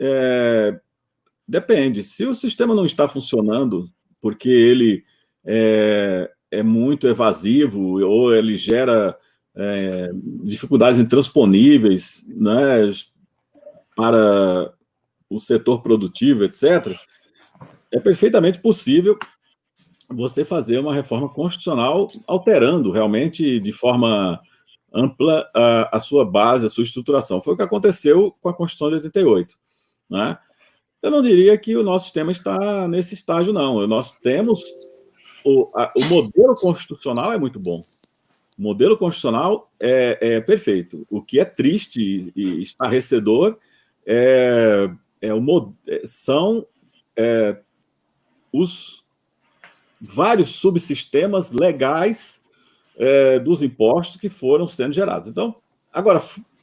[SPEAKER 2] Depende. Se o sistema não está funcionando, porque ele é muito evasivo, ou ele gera dificuldades intransponíveis, né, para o setor produtivo, etc., é perfeitamente possível você fazer uma reforma constitucional alterando realmente de forma ampla a sua base, a sua estruturação. Foi o que aconteceu com a Constituição de 88. Né? Eu não diria que o nosso sistema está nesse estágio, não. Nós temos... O modelo constitucional é muito bom. O modelo constitucional é perfeito. O que é triste e estarrecedor são os vários subsistemas legais dos impostos que foram sendo gerados. Então, agora,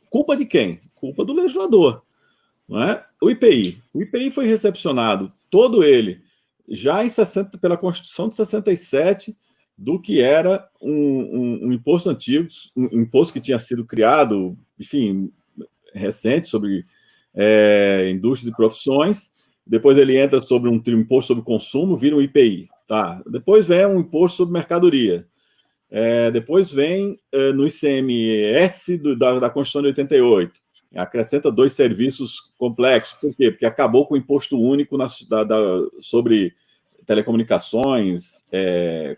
[SPEAKER 2] culpa de quem? Culpa do legislador. não é? O IPI foi recepcionado, todo ele, já pela Constituição de 67, do que era um imposto antigo, um imposto que tinha sido criado, enfim, recente, sobre indústrias e profissões. Depois ele entra sobre um imposto sobre consumo, vira um IPI. Tá? Depois vem um imposto sobre mercadoria. Depois vem no ICMS da Constituição de 88. Acrescenta 2 serviços complexos. Por quê? Porque acabou com o imposto único sobre telecomunicações,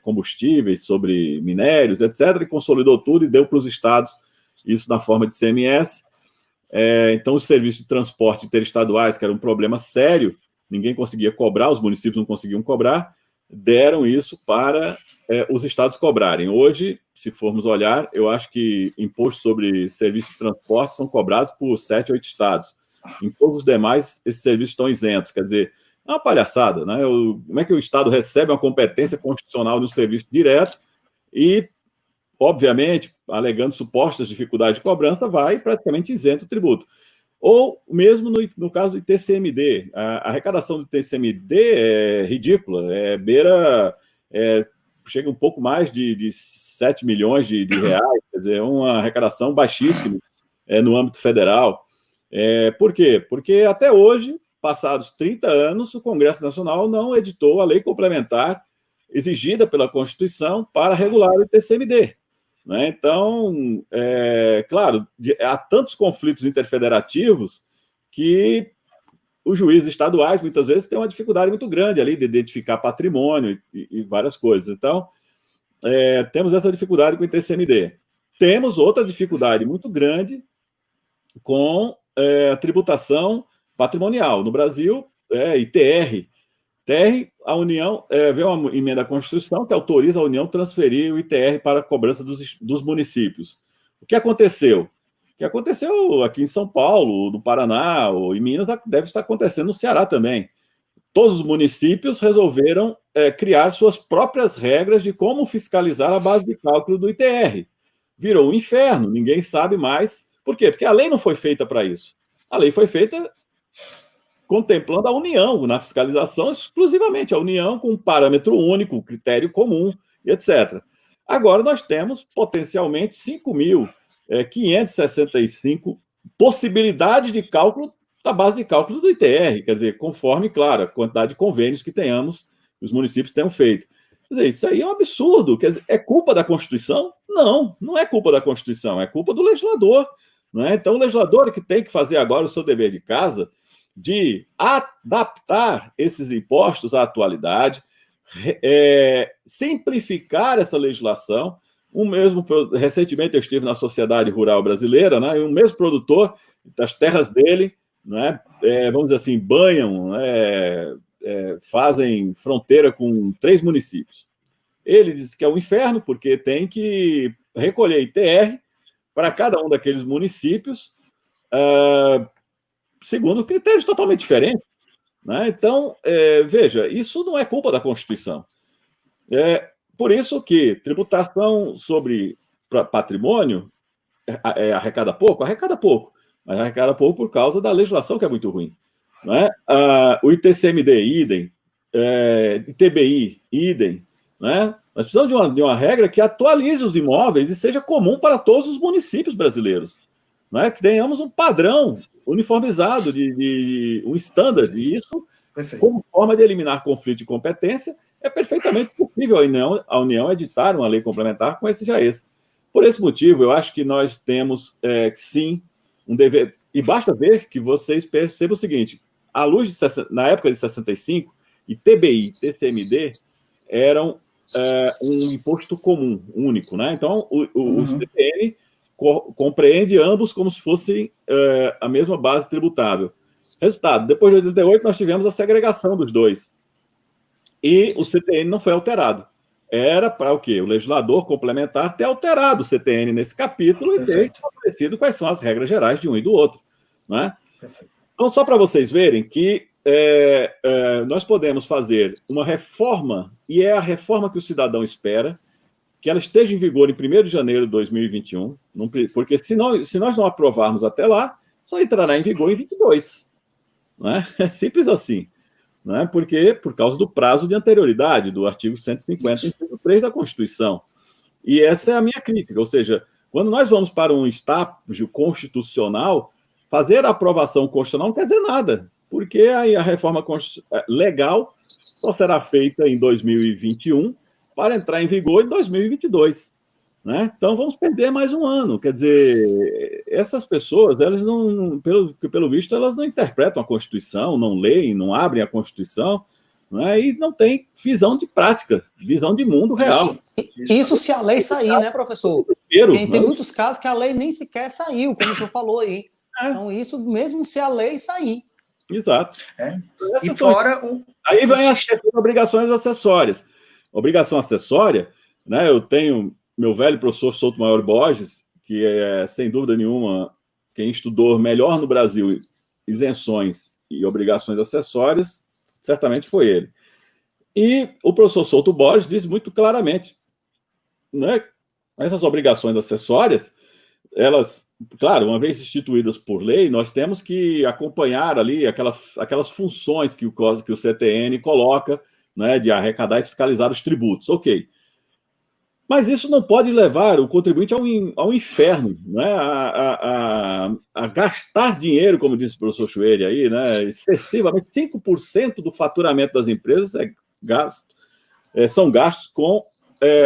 [SPEAKER 2] combustíveis, sobre minérios, etc., e consolidou tudo e deu para os estados isso na forma de ICMS. Então, os serviços de transporte interestaduais, que era um problema sério, ninguém conseguia cobrar, os municípios não conseguiam cobrar, deram isso para os estados cobrarem. Hoje, se formos olhar, eu acho que impostos sobre serviços de transporte são cobrados por 7 ou 8 estados. Em todos os demais, esses serviços estão isentos. Quer dizer, é uma palhaçada, né? Como é que o estado recebe uma competência constitucional de um serviço direto e, obviamente, alegando supostas dificuldades de cobrança, vai praticamente isento o tributo. Ou mesmo no caso do ITCMD, a arrecadação do ITCMD é ridícula, chega um pouco mais de 7 milhões de reais, quer dizer, é uma arrecadação baixíssima no âmbito federal. Por quê? Porque até hoje, passados 30 anos, o Congresso Nacional não editou a lei complementar exigida pela Constituição para regular o ITCMD. Né? Então, claro, há tantos conflitos interfederativos que os juízes estaduais, muitas vezes, têm uma dificuldade muito grande ali de identificar patrimônio e várias coisas. Então, temos essa dificuldade com o ITCMD. Temos outra dificuldade muito grande com a tributação patrimonial. No Brasil, ITR. A União veio uma emenda à Constituição que autoriza a União a transferir o ITR para a cobrança dos municípios. O que aconteceu? O que aconteceu aqui em São Paulo, no Paraná, ou em Minas, deve estar acontecendo no Ceará também. Todos os municípios resolveram criar suas próprias regras de como fiscalizar a base de cálculo do ITR. Virou um inferno, ninguém sabe mais. Por quê? Porque a lei não foi feita para isso. A lei foi feita contemplando a União na fiscalização, exclusivamente a União, com um parâmetro único, critério comum, etc. Agora nós temos, potencialmente, 5.565 possibilidades de cálculo da base de cálculo do ITR, quer dizer, conforme, claro, a quantidade de convênios que tenhamos, que os municípios tenham feito. Quer dizer, isso aí é um absurdo. Quer dizer, é culpa da Constituição? Não, não é culpa da Constituição, é culpa do legislador. Não é? Então, o legislador que tem que fazer agora o seu dever de casa de adaptar esses impostos à atualidade, simplificar essa legislação. Recentemente eu estive na Sociedade Rural Brasileira, né, e o mesmo produtor das terras dele, né, vamos dizer assim, banham, fazem fronteira com 3 municípios. Ele diz que é um inferno, porque tem que recolher ITR para cada um daqueles municípios, segundo critérios totalmente diferentes. Né? Então, veja, isso não é culpa da Constituição. Por isso que tributação sobre patrimônio arrecada pouco, mas arrecada pouco por causa da legislação que é muito ruim. Né? O ITCMD, idem, ITBI, idem. Né? Nós precisamos de uma regra que atualize os imóveis e seja comum para todos os municípios brasileiros. Né? Que tenhamos um padrão uniformizado, um standard, e isso, perfeito, como forma de eliminar conflito de competência, é perfeitamente possível a União editar uma lei complementar com esse JAES. Por esse motivo, eu acho que nós temos, sim, um dever, e basta ver que vocês percebam o seguinte, à luz na época de 65, ITBI e TCMD eram um imposto comum, único, né? Então, o CPN compreende ambos como se fossem a mesma base tributável. Resultado, depois de 88, nós tivemos a segregação dos dois. E o CTN não foi alterado. Era para o quê? O legislador complementar ter alterado o CTN nesse capítulo e ter estabelecido quais são as regras gerais de um e do outro. Né? Então, só para vocês verem que nós podemos fazer uma reforma, e é a reforma que o cidadão espera, que ela esteja em vigor em 1º de janeiro de 2021, porque se nós não aprovarmos até lá, só entrará em vigor em 22. né? É simples assim, né? Porque por causa do prazo de anterioridade do artigo 150, inciso 3 da Constituição. E essa é a minha crítica, ou seja, quando nós vamos para um estágio constitucional, fazer a aprovação constitucional não quer dizer nada, porque aí a reforma legal só será feita em 2021 para entrar em vigor em 2022. Né? Então, vamos perder mais um ano. Quer dizer, essas pessoas, elas não, pelo visto, elas não interpretam a Constituição, não leem, não abrem a Constituição, né? E não têm visão de prática, visão de mundo real.
[SPEAKER 1] Isso se a lei sair, né, professor? Tem muitos casos que a lei nem sequer saiu, como o senhor falou aí. Então, isso mesmo se a lei sair.
[SPEAKER 2] Exato.
[SPEAKER 3] E fora
[SPEAKER 2] Aí vem as obrigações acessórias. Obrigação acessória, né? Eu tenho meu velho professor Souto Maior Borges, que é, sem dúvida nenhuma, quem estudou melhor no Brasil isenções e obrigações acessórias, certamente foi ele. E o professor Souto Borges diz muito claramente, né, essas obrigações acessórias, elas, claro, uma vez instituídas por lei, nós temos que acompanhar ali aquelas funções que o CTN coloca, né, de arrecadar e fiscalizar os tributos. Ok. Mas isso não pode levar o contribuinte ao inferno, né? a gastar dinheiro, como disse o professor Chuele aí, né? Excessivamente. 5% do faturamento das empresas são gastos com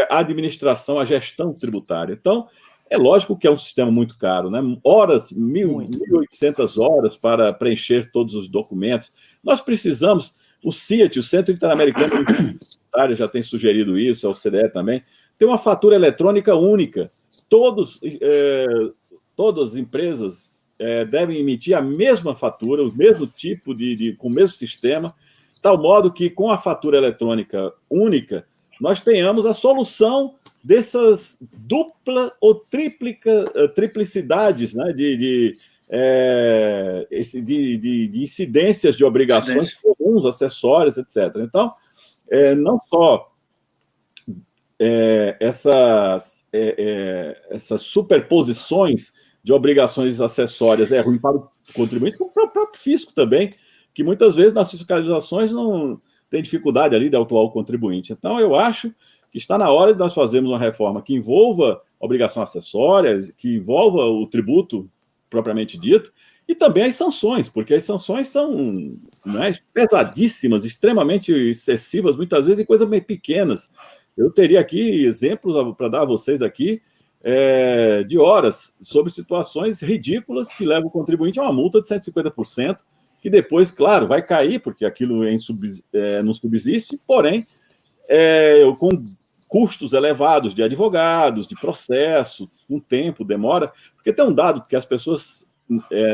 [SPEAKER 2] a administração, a gestão tributária. Então, é lógico que é um sistema muito caro, né? 1.800 horas para preencher todos os documentos. Nós precisamos, o CIAT, o Centro Interamericano de Tributário, já tem sugerido isso, a OCDE também, tem uma fatura eletrônica única. Todas as empresas devem emitir a mesma fatura, o mesmo tipo com o mesmo sistema, tal modo que, com a fatura eletrônica única, nós tenhamos a solução dessas dupla ou triplicidades, né, de incidências de obrigações comuns, acessórias, etc. Então, não só essas superposições de obrigações acessórias é ruim para o contribuinte, como para o próprio fisco também, que muitas vezes nas fiscalizações não tem dificuldade ali de autuar o contribuinte. Então, eu acho que está na hora de nós fazermos uma reforma que envolva obrigações acessórias, que envolva o tributo propriamente dito, e também as sanções, porque as sanções são, né, pesadíssimas, extremamente excessivas, muitas vezes em coisas meio pequenas. Eu teria aqui exemplos para dar a vocês aqui de horas sobre situações ridículas que levam o contribuinte a uma multa de 150%, que depois, claro, vai cair, porque aquilo não subsiste, porém, com custos elevados de advogados, de processo, um tempo, demora, porque tem um dado que as pessoas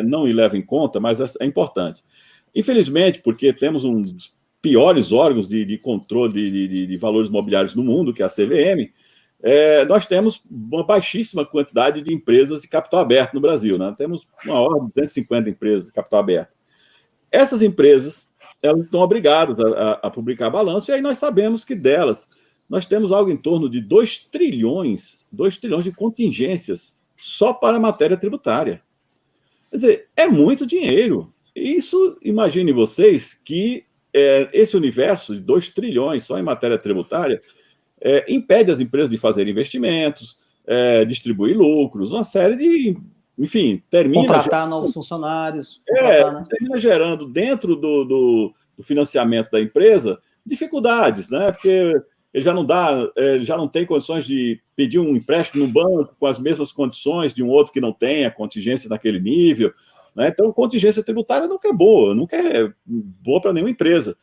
[SPEAKER 2] não levam em conta, mas é importante. Infelizmente, porque temos um dos piores órgãos de controle de valores imobiliários no mundo, que é a CVM, nós temos uma baixíssima quantidade de empresas de capital aberto no Brasil, né? Temos uma ordem de 250 empresas de capital aberto. Essas empresas, elas estão obrigadas a publicar balanço, e aí nós sabemos que delas, nós temos algo em torno de 2 trilhões de contingências só para a matéria tributária. Quer dizer, é muito dinheiro. Isso, imagine vocês que esse universo de 2 trilhões só em matéria tributária impede as empresas de fazer investimentos, distribuir lucros, uma série de... Enfim,
[SPEAKER 1] contratar novos funcionários.
[SPEAKER 2] Termina gerando dentro do financiamento da empresa dificuldades, né? Porque ele já não tem condições de pedir um empréstimo no banco com as mesmas condições de um outro que não tem a contingência naquele nível, né? Então, contingência tributária nunca é boa para nenhuma empresa.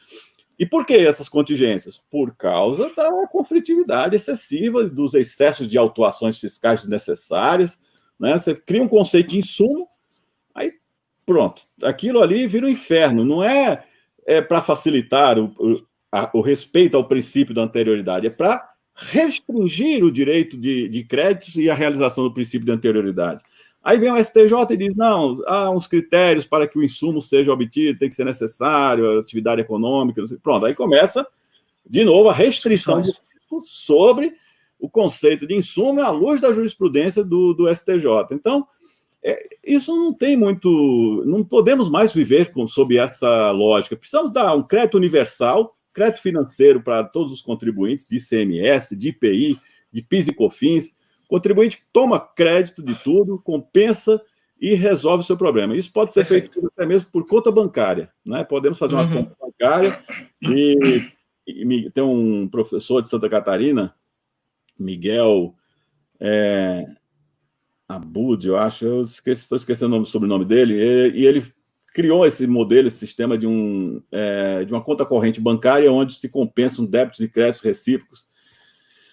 [SPEAKER 2] E por que essas contingências? Por causa da conflitividade excessiva, dos excessos de autuações fiscais desnecessárias, né? Você cria um conceito de insumo, aí pronto, aquilo ali vira um inferno. Não é para facilitar o respeito ao princípio da anterioridade, é para restringir o direito de créditos e a realização do princípio de anterioridade. Aí vem o STJ e diz, não, há uns critérios para que o insumo seja obtido, tem que ser necessário, atividade econômica, não sei. Pronto, aí começa, de novo, a restrição do risco sobre o conceito de insumo à luz da jurisprudência do STJ. Então, isso não tem muito... Não podemos mais viver sob essa lógica. Precisamos dar um crédito universal, crédito financeiro para todos os contribuintes de ICMS, de IPI, de PIS e COFINS. O contribuinte toma crédito de tudo, compensa e resolve o seu problema. Isso pode ser feito até mesmo por conta bancária, né? Podemos fazer uma conta bancária e tem um professor de Santa Catarina, Miguel Abud, eu acho, estou esquecendo o sobrenome dele, e ele criou esse modelo, esse sistema de uma conta corrente bancária onde se compensam débitos e créditos recíprocos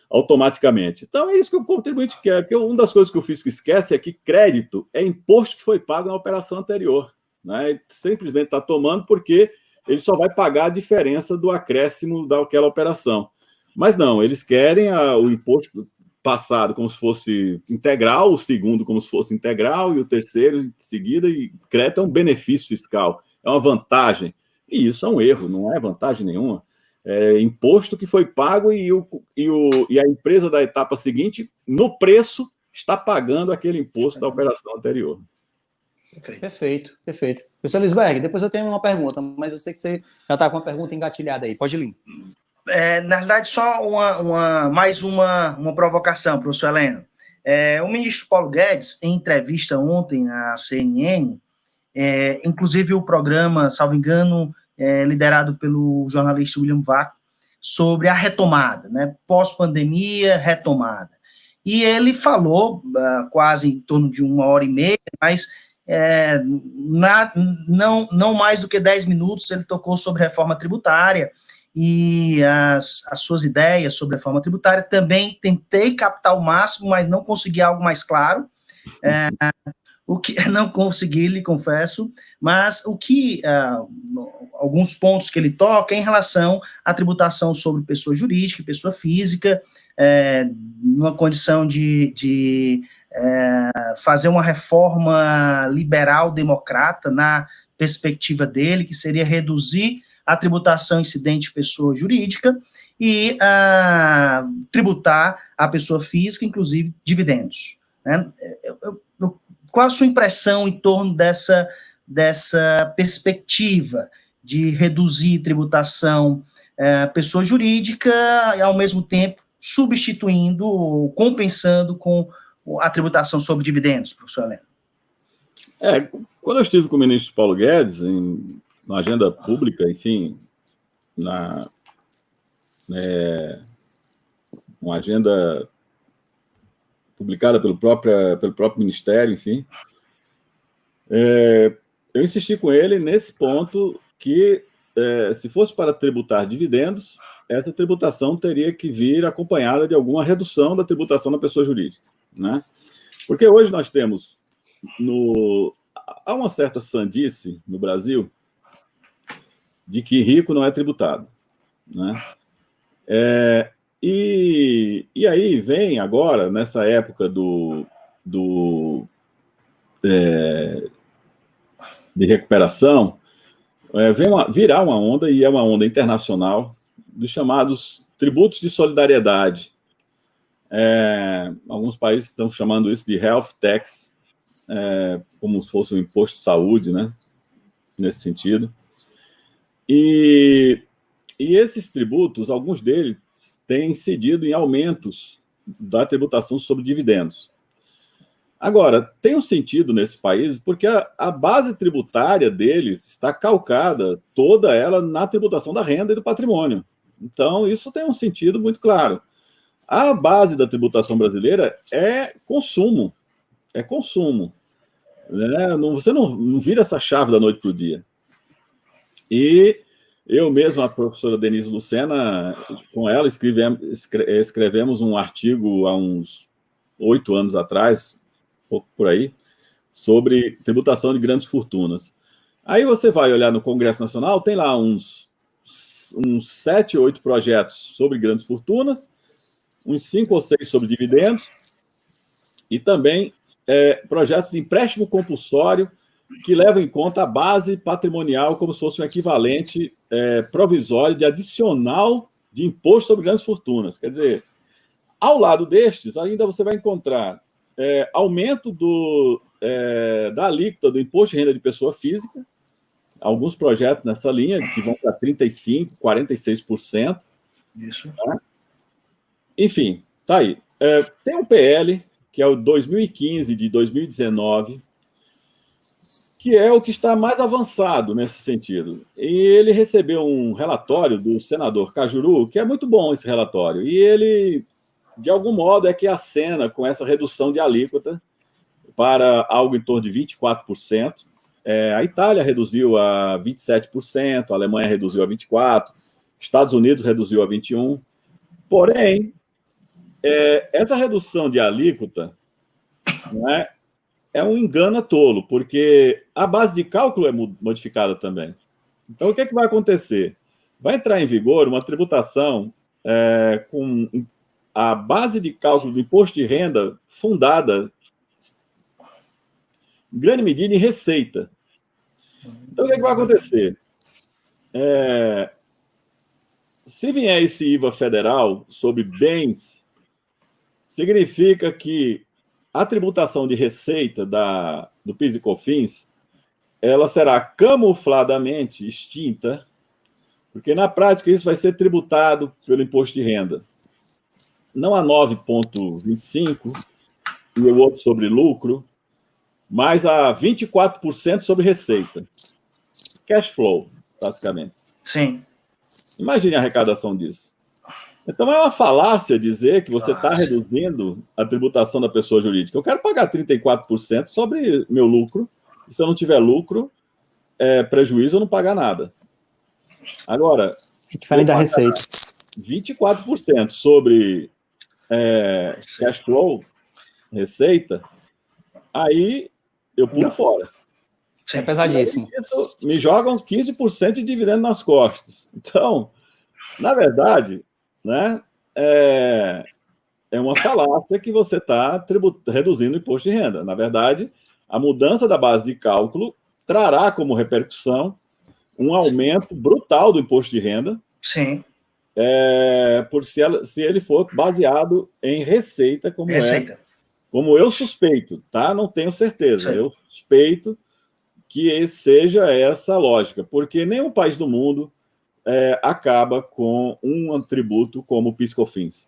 [SPEAKER 2] automaticamente. Então, é isso que o contribuinte quer, porque uma das coisas que o fisco esquece é que crédito é imposto que foi pago na operação anterior, né? Ele simplesmente está tomando porque ele só vai pagar a diferença do acréscimo daquela operação. Mas não, eles querem o imposto passado como se fosse integral, o segundo como se fosse integral, e o terceiro em seguida, e crédito é um benefício fiscal, é uma vantagem. E isso é um erro, não é vantagem nenhuma. É imposto que foi pago e a empresa da etapa seguinte, no preço, está pagando aquele imposto da operação anterior.
[SPEAKER 1] Perfeito. Professor Lisberg, depois eu tenho uma pergunta, mas eu sei que você já está com uma pergunta engatilhada aí. Pode ir.
[SPEAKER 3] Na verdade, só mais uma provocação, professor Heleno. O ministro Paulo Guedes, em entrevista ontem na CNN, inclusive o programa, salvo engano, liderado pelo jornalista William Vac, sobre a retomada, né? Pós-pandemia, retomada. E ele falou, quase em torno de 1h30, mas não mais do que 10 minutos, ele tocou sobre reforma tributária e as suas ideias sobre reforma tributária. Também tentei captar o máximo, mas não consegui algo mais claro. O que não consegui, lhe confesso, mas alguns pontos que ele toca em relação à tributação sobre pessoa jurídica e pessoa física, numa condição de fazer uma reforma liberal democrata na perspectiva dele, que seria reduzir a tributação incidente de pessoa jurídica e tributar a pessoa física, inclusive dividendos, né? Qual a sua impressão em torno dessa perspectiva de reduzir tributação pessoa jurídica e, ao mesmo tempo, substituindo ou compensando com a tributação sobre dividendos, professor Heleno?
[SPEAKER 2] Quando eu estive com o ministro Paulo Guedes, na agenda pública, enfim, uma agenda publicada pelo próprio Ministério, enfim, eu insisti com ele nesse ponto que, se fosse para tributar dividendos, essa tributação teria que vir acompanhada de alguma redução da tributação da pessoa jurídica, né? Porque hoje nós temos, há uma certa sandice no Brasil de que rico não é tributado, né? E aí vem agora, nessa época de recuperação, virar uma onda, e é uma onda internacional, dos chamados tributos de solidariedade. Alguns países estão chamando isso de health tax, como se fosse um imposto de saúde, né? Nesse sentido. E esses tributos, alguns deles têm incidido em aumentos da tributação sobre dividendos. Agora, tem um sentido nesse país, porque a base tributária deles está calcada, toda ela, na tributação da renda e do patrimônio. Então, isso tem um sentido muito claro. A base da tributação brasileira é consumo. Né? Você não vira essa chave da noite para o dia. E eu mesmo, a professora Denise Lucena, com ela escrevemos um artigo há uns 8 anos atrás, um pouco por aí, sobre tributação de grandes fortunas. Aí você vai olhar no Congresso Nacional, tem lá uns 7, 8 projetos sobre grandes fortunas, uns 5 ou 6 sobre dividendos, e também projetos de empréstimo compulsório que levam em conta a base patrimonial como se fosse um equivalente provisório de adicional de imposto sobre grandes fortunas. Quer dizer, ao lado destes, ainda você vai encontrar aumento da alíquota do imposto de renda de pessoa física, alguns projetos nessa linha, que vão para 35%, 46%.
[SPEAKER 3] Isso.
[SPEAKER 2] Tá? Enfim, tá aí. Tem um PL, que é o 2015 de 2019, que é o que está mais avançado nesse sentido. E ele recebeu um relatório do senador Cajuru, que é muito bom esse relatório, e ele, de algum modo, é que acena com essa redução de alíquota para algo em torno de 24%. A Itália reduziu a 27%, a Alemanha reduziu a 24%, Estados Unidos reduziu a 21%. Porém, essa redução de alíquota, não é um engano tolo, porque a base de cálculo é modificada também. Então, o que vai acontecer? Vai entrar em vigor uma tributação com a base de cálculo do imposto de renda fundada, em grande medida, em receita. Então, o que vai acontecer? Se vier esse IVA federal sobre bens, significa que a tributação de receita do PIS e COFINS, ela será camufladamente extinta, porque na prática isso vai ser tributado pelo imposto de renda. Não a 9,25% e o outro sobre lucro, mas a 24% sobre receita. Cash flow, basicamente.
[SPEAKER 3] Sim.
[SPEAKER 2] Imagine a arrecadação disso. Então, é uma falácia dizer que você está reduzindo a tributação da pessoa jurídica. Eu quero pagar 34% sobre meu lucro, e se eu não tiver lucro, prejuízo, eu não pagar nada. Agora,
[SPEAKER 1] diferente da receita.
[SPEAKER 2] 24% sobre cash flow, receita, aí eu pulo fora.
[SPEAKER 1] É pesadíssimo.
[SPEAKER 2] Isso me jogam 15% de dividendo nas costas. Então, na verdade, né, é uma falácia que você está reduzindo o imposto de renda. Na verdade, a mudança da base de cálculo trará como repercussão um aumento brutal do imposto de renda.
[SPEAKER 3] Sim.
[SPEAKER 2] Porque se ele for baseado em receita, como eu suspeito, tá? Não tenho certeza. Sim. Eu suspeito que seja essa a lógica, porque nenhum país do mundo acaba com um tributo como o PIS/COFINS.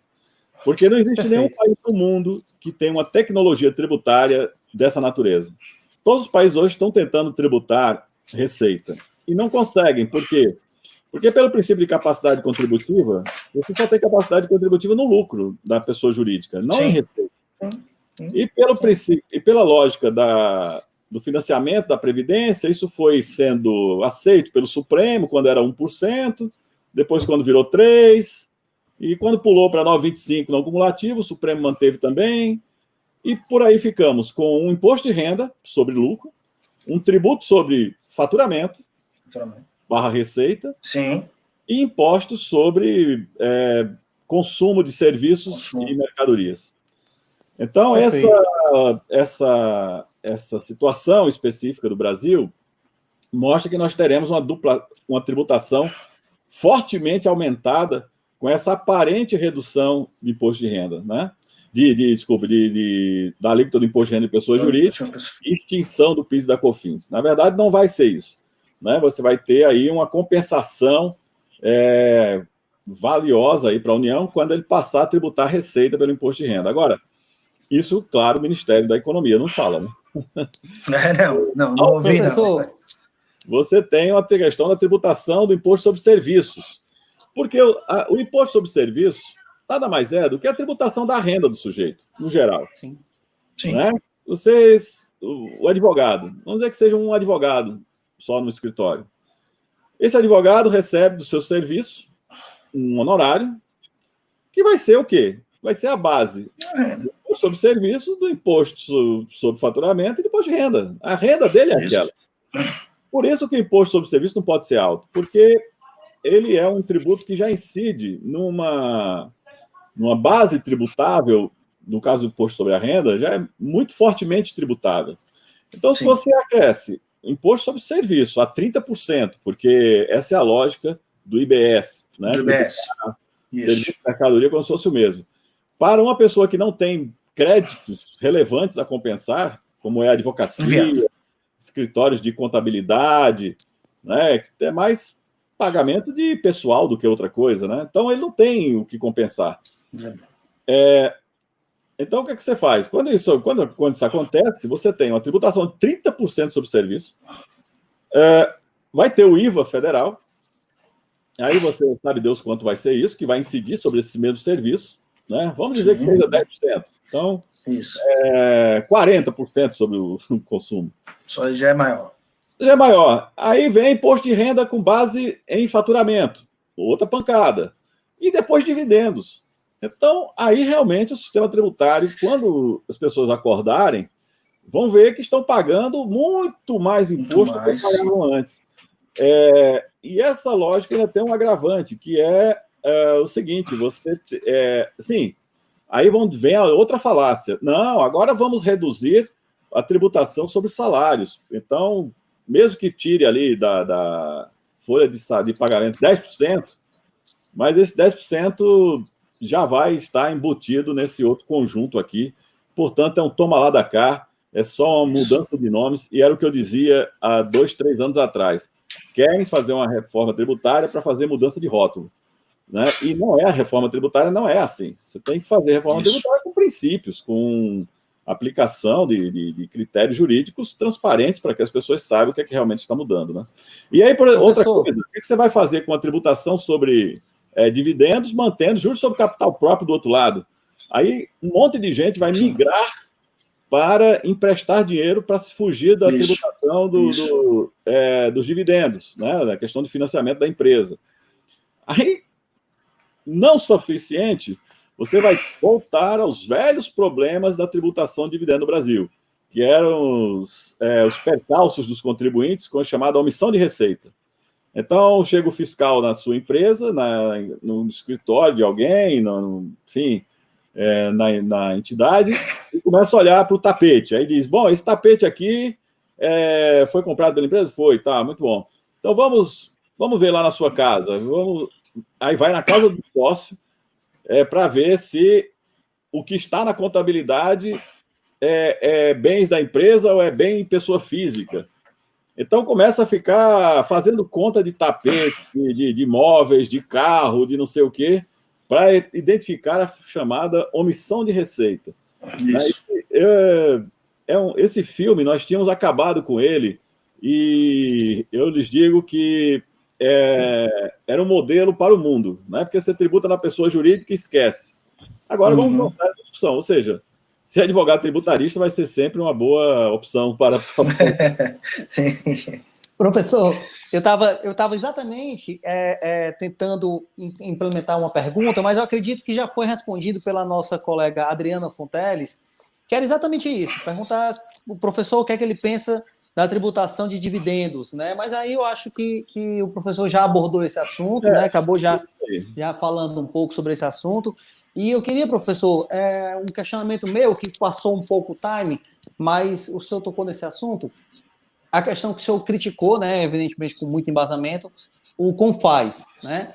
[SPEAKER 2] Porque não existe nenhum país do mundo que tenha uma tecnologia tributária dessa natureza. Todos os países hoje estão tentando tributar receita e não conseguem. Por quê? Porque pelo princípio de capacidade contributiva, você só tem capacidade contributiva no lucro da pessoa jurídica, não em receita. E pelo princípio, e pela lógica do financiamento da Previdência, isso foi sendo aceito pelo Supremo quando era 1%, depois quando virou 3%, e quando pulou para 9,25% no acumulativo, o Supremo manteve também, e por aí ficamos com um imposto de renda sobre lucro, um tributo sobre faturamento, barra receita,
[SPEAKER 3] sim,
[SPEAKER 2] e impostos sobre consumo de serviços e mercadorias. Então, essa situação específica do Brasil mostra que nós teremos uma tributação fortemente aumentada com essa aparente redução de imposto de renda, né? Da alíquota do imposto de renda de pessoa jurídica e extinção do PIS e da COFINS. Na verdade, não vai ser isso, né? Você vai ter aí uma compensação valiosa para a União quando ele passar a tributar receita pelo imposto de renda. Agora, isso, claro, o Ministério da Economia não fala, né?
[SPEAKER 3] Não ouvi, não.
[SPEAKER 2] Você tem a questão da tributação do imposto sobre serviços. Porque o imposto sobre serviços nada mais é do que a tributação da renda do sujeito, no geral.
[SPEAKER 1] Sim.
[SPEAKER 2] Né? O advogado, vamos dizer que seja um advogado só no escritório. Esse advogado recebe do seu serviço um honorário que vai ser o quê? Vai ser a base do imposto sobre serviço, do imposto sobre faturamento e do imposto de renda. A renda dele é aquela. Por isso que o imposto sobre serviço não pode ser alto, porque ele é um tributo que já incide numa base tributável, no caso do imposto sobre a renda, já é muito fortemente tributável. Então, se você aquece imposto sobre serviço a 30%, porque essa é a lógica do IBS, né?
[SPEAKER 3] Do IBS.
[SPEAKER 2] Serviço de mercadoria como se fosse o mesmo. Para uma pessoa que não tem créditos relevantes a compensar, como é a advocacia, escritórios de contabilidade, né, que é mais pagamento de pessoal do que outra coisa, né? Então, ele não tem o que compensar. Então, o que você faz? Quando isso acontece, você tem uma tributação de 30% sobre o serviço, vai ter o IVA federal, aí você sabe Deus quanto vai ser isso, que vai incidir sobre esse mesmo serviço, né? Vamos dizer que seja 10%. Então, 40% sobre o consumo.
[SPEAKER 3] Só já é maior.
[SPEAKER 2] Já é maior. Aí vem imposto de renda com base em faturamento, outra pancada. E depois dividendos. Então, aí realmente o sistema tributário, quando as pessoas acordarem, vão ver que estão pagando muito mais imposto do que pagavam antes. E essa lógica ainda tem um agravante, que é o seguinte, sim, aí vem a outra falácia. Não, agora vamos reduzir a tributação sobre salários. Então, mesmo que tire ali da folha de pagamento 10%, mas esse 10% já vai estar embutido nesse outro conjunto aqui. Portanto, é um toma lá da cá, é só uma mudança de nomes, e era o que eu dizia há 2, 3 anos atrás. Querem fazer uma reforma tributária para fazer mudança de rótulo, né? E não é, a reforma tributária não é assim. Você tem que fazer reforma tributária com princípios, com aplicação de critérios jurídicos transparentes para que as pessoas saibam o que é que realmente está mudando, né? E aí, outra coisa, o que você vai fazer com a tributação sobre dividendos, mantendo juros sobre capital próprio do outro lado? Aí um monte de gente vai migrar para emprestar dinheiro para se fugir da tributação dos dividendos, né? Da questão de financiamento da empresa. Aí, não suficiente, você vai voltar aos velhos problemas da tributação de dividendo no Brasil, que eram os percalços dos contribuintes com a chamada omissão de receita. Então, chega o fiscal na sua empresa, no escritório de alguém, enfim, na entidade, e começa a olhar para o tapete. Aí diz, bom, esse tapete aqui foi comprado pela empresa? Foi, tá, muito bom. Então, vamos ver lá na sua casa. Aí vai na casa do sócio, para ver se o que está na contabilidade é bens da empresa ou é bem pessoa física. Então, começa a ficar fazendo conta de tapete, de imóveis, de carro, de não sei o quê, para identificar a chamada omissão de receita. Isso. Esse filme, nós tínhamos acabado com ele, e eu lhes digo que era um modelo para o mundo, né? Porque você tributa na pessoa jurídica e esquece. Agora vamos voltar a essa discussão, ou seja, ser advogado tributarista vai ser sempre uma boa opção para...
[SPEAKER 1] Professor, eu estava exatamente tentando implementar uma pergunta, mas eu acredito que já foi respondido pela nossa colega Adriana Fonteles, que era exatamente isso, perguntar o professor o que é que ele pensa da tributação de dividendos, né? Mas aí eu acho que o professor já abordou esse assunto, né? Acabou já falando um pouco sobre esse assunto. E eu queria, professor, um questionamento meu que passou um pouco o time, mas o senhor tocou nesse assunto. A questão que o senhor criticou, né? Evidentemente com muito embasamento, o CONFAS, né?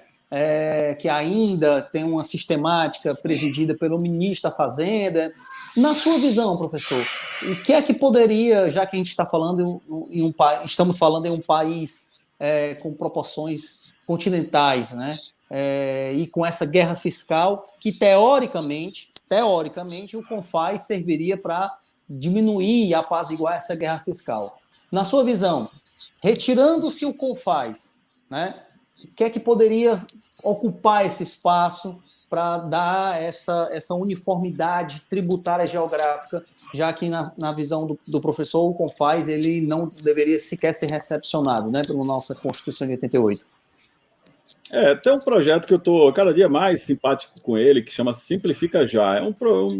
[SPEAKER 1] Que ainda tem uma sistemática presidida pelo ministro da Fazenda. Na sua visão, professor, o que é que poderia, já que a gente está falando estamos falando em um país com proporções continentais, né? E com essa guerra fiscal que, teoricamente, o CONFAS serviria para diminuir e apaziguar essa guerra fiscal. Na sua visão, retirando-se o CONFAS, né? O que é que poderia ocupar esse espaço para dar essa uniformidade tributária geográfica, já que na visão do professor, o CONFAS ele não deveria sequer ser recepcionado, né, pela nossa Constituição de 88.
[SPEAKER 2] Tem um projeto que eu estou cada dia mais simpático com ele, que chama Simplifica Já. É um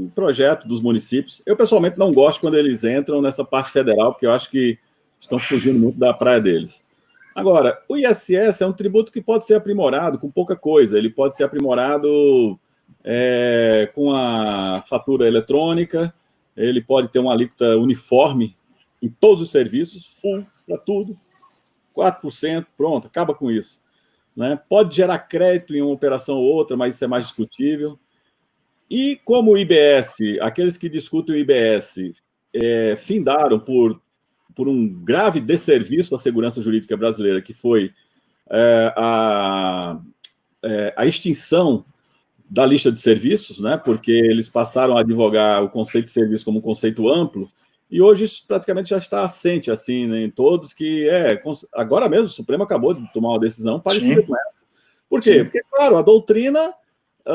[SPEAKER 2] projeto dos municípios. Eu, pessoalmente, não gosto quando eles entram nessa parte federal, porque eu acho que estão fugindo muito da praia deles. Agora, o ISS é um tributo que pode ser aprimorado com pouca coisa. Ele pode ser aprimorado com a fatura eletrônica, ele pode ter uma alíquota uniforme em todos os serviços, full para tudo, 4%, pronto, acaba com isso. Né? Pode gerar crédito em uma operação ou outra, mas isso é mais discutível. E como o IBS, aqueles que discutem o IBS findaram por um grave desserviço à segurança jurídica brasileira, que foi a extinção da lista de serviços, né, porque eles passaram a advogar o conceito de serviço como um conceito amplo, e hoje isso praticamente já está assente, assim, né, em todos, que agora mesmo o Supremo acabou de tomar uma decisão parecida com essa. Por quê? Sim. Porque, claro, a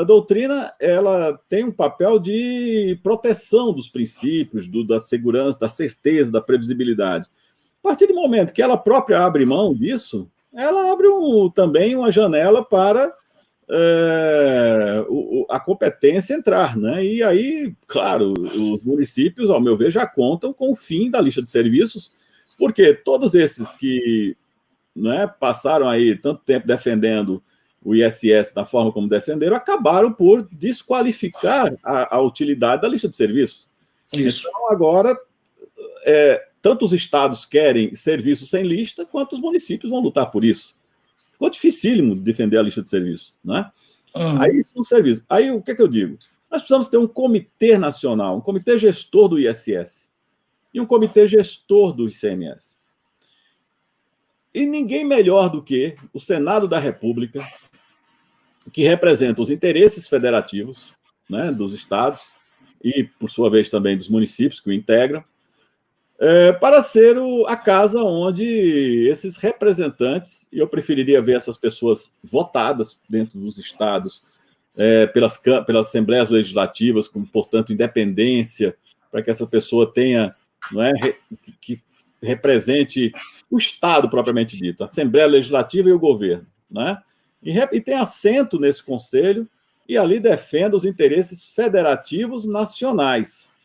[SPEAKER 2] doutrina ela tem um papel de proteção dos princípios, da segurança, da certeza, da previsibilidade. A partir do momento que ela própria abre mão disso, ela abre também uma janela para a competência entrar, né? E aí, claro, os municípios, ao meu ver, já contam com o fim da lista de serviços, porque todos esses que, né, passaram aí tanto tempo defendendo o ISS da forma como defenderam, acabaram por desqualificar a utilidade da lista de serviços. Isso. Então, agora, tanto os estados querem serviços sem lista, quanto os municípios vão lutar por isso. Ficou dificílimo defender a lista de serviços, né? Aí, o serviço. Aí, o que é que eu digo? Nós precisamos ter um comitê nacional, um comitê gestor do ISS e um comitê gestor do ICMS. E ninguém melhor do que o Senado da República, que representa os interesses federativos, né, dos estados e, por sua vez, também dos municípios que o integram, para ser a casa onde esses representantes, e eu preferiria ver essas pessoas votadas dentro dos estados, pelas assembleias legislativas, com, portanto, independência, para que essa pessoa tenha, não é, que represente o Estado propriamente dito, a Assembleia Legislativa e o governo, né? E tem assento nesse conselho e ali defenda os interesses federativos nacionais.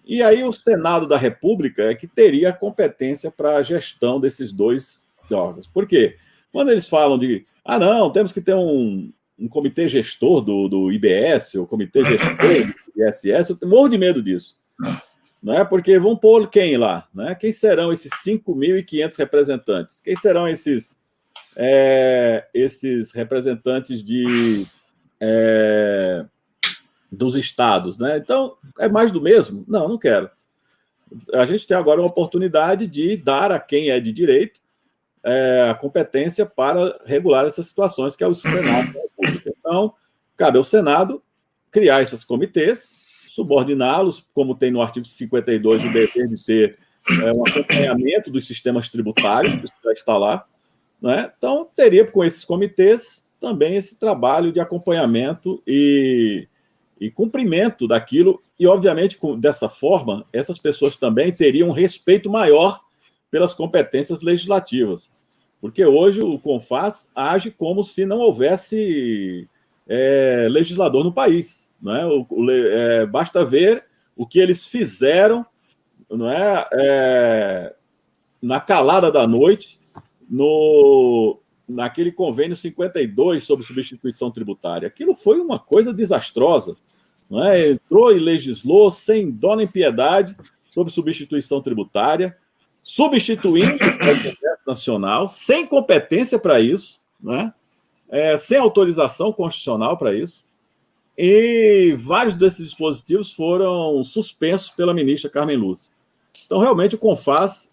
[SPEAKER 2] E aí o Senado da República é que teria a competência para a gestão desses dois órgãos. Por quê? Quando eles falam de, não, temos que ter um comitê gestor do IBS, ou comitê gestor do ISS, eu morro de medo disso. Não é? Porque vão pôr quem lá? Né? Quem serão esses 5.500 representantes? Quem serão esses representantes dos estados? Né? Então, é mais do mesmo? Não, não quero. A gente tem agora uma oportunidade de dar a quem é de direito a competência para regular essas situações, que é o Senado da República. Então, cabe ao Senado criar esses comitês, subordiná-los, como tem no artigo 52 o dever de ter um acompanhamento dos sistemas tributários, que já está lá, né? Então, teria com esses comitês também esse trabalho de acompanhamento e cumprimento daquilo, e, obviamente, dessa forma, essas pessoas também teriam um respeito maior pelas competências legislativas, porque hoje o CONFAS age como se não houvesse legislador no país. Não é? Basta ver o que eles fizeram, não é, na calada da noite, naquele convênio 52 sobre substituição tributária. Aquilo foi uma coisa desastrosa. Não é? Entrou e legislou sem dó nem piedade sobre substituição tributária, substituindo o Congresso Nacional, sem competência para isso, não é? Sem autorização constitucional para isso. E vários desses dispositivos foram suspensos pela ministra Carmen Lúcia. Então, realmente, o CONFAS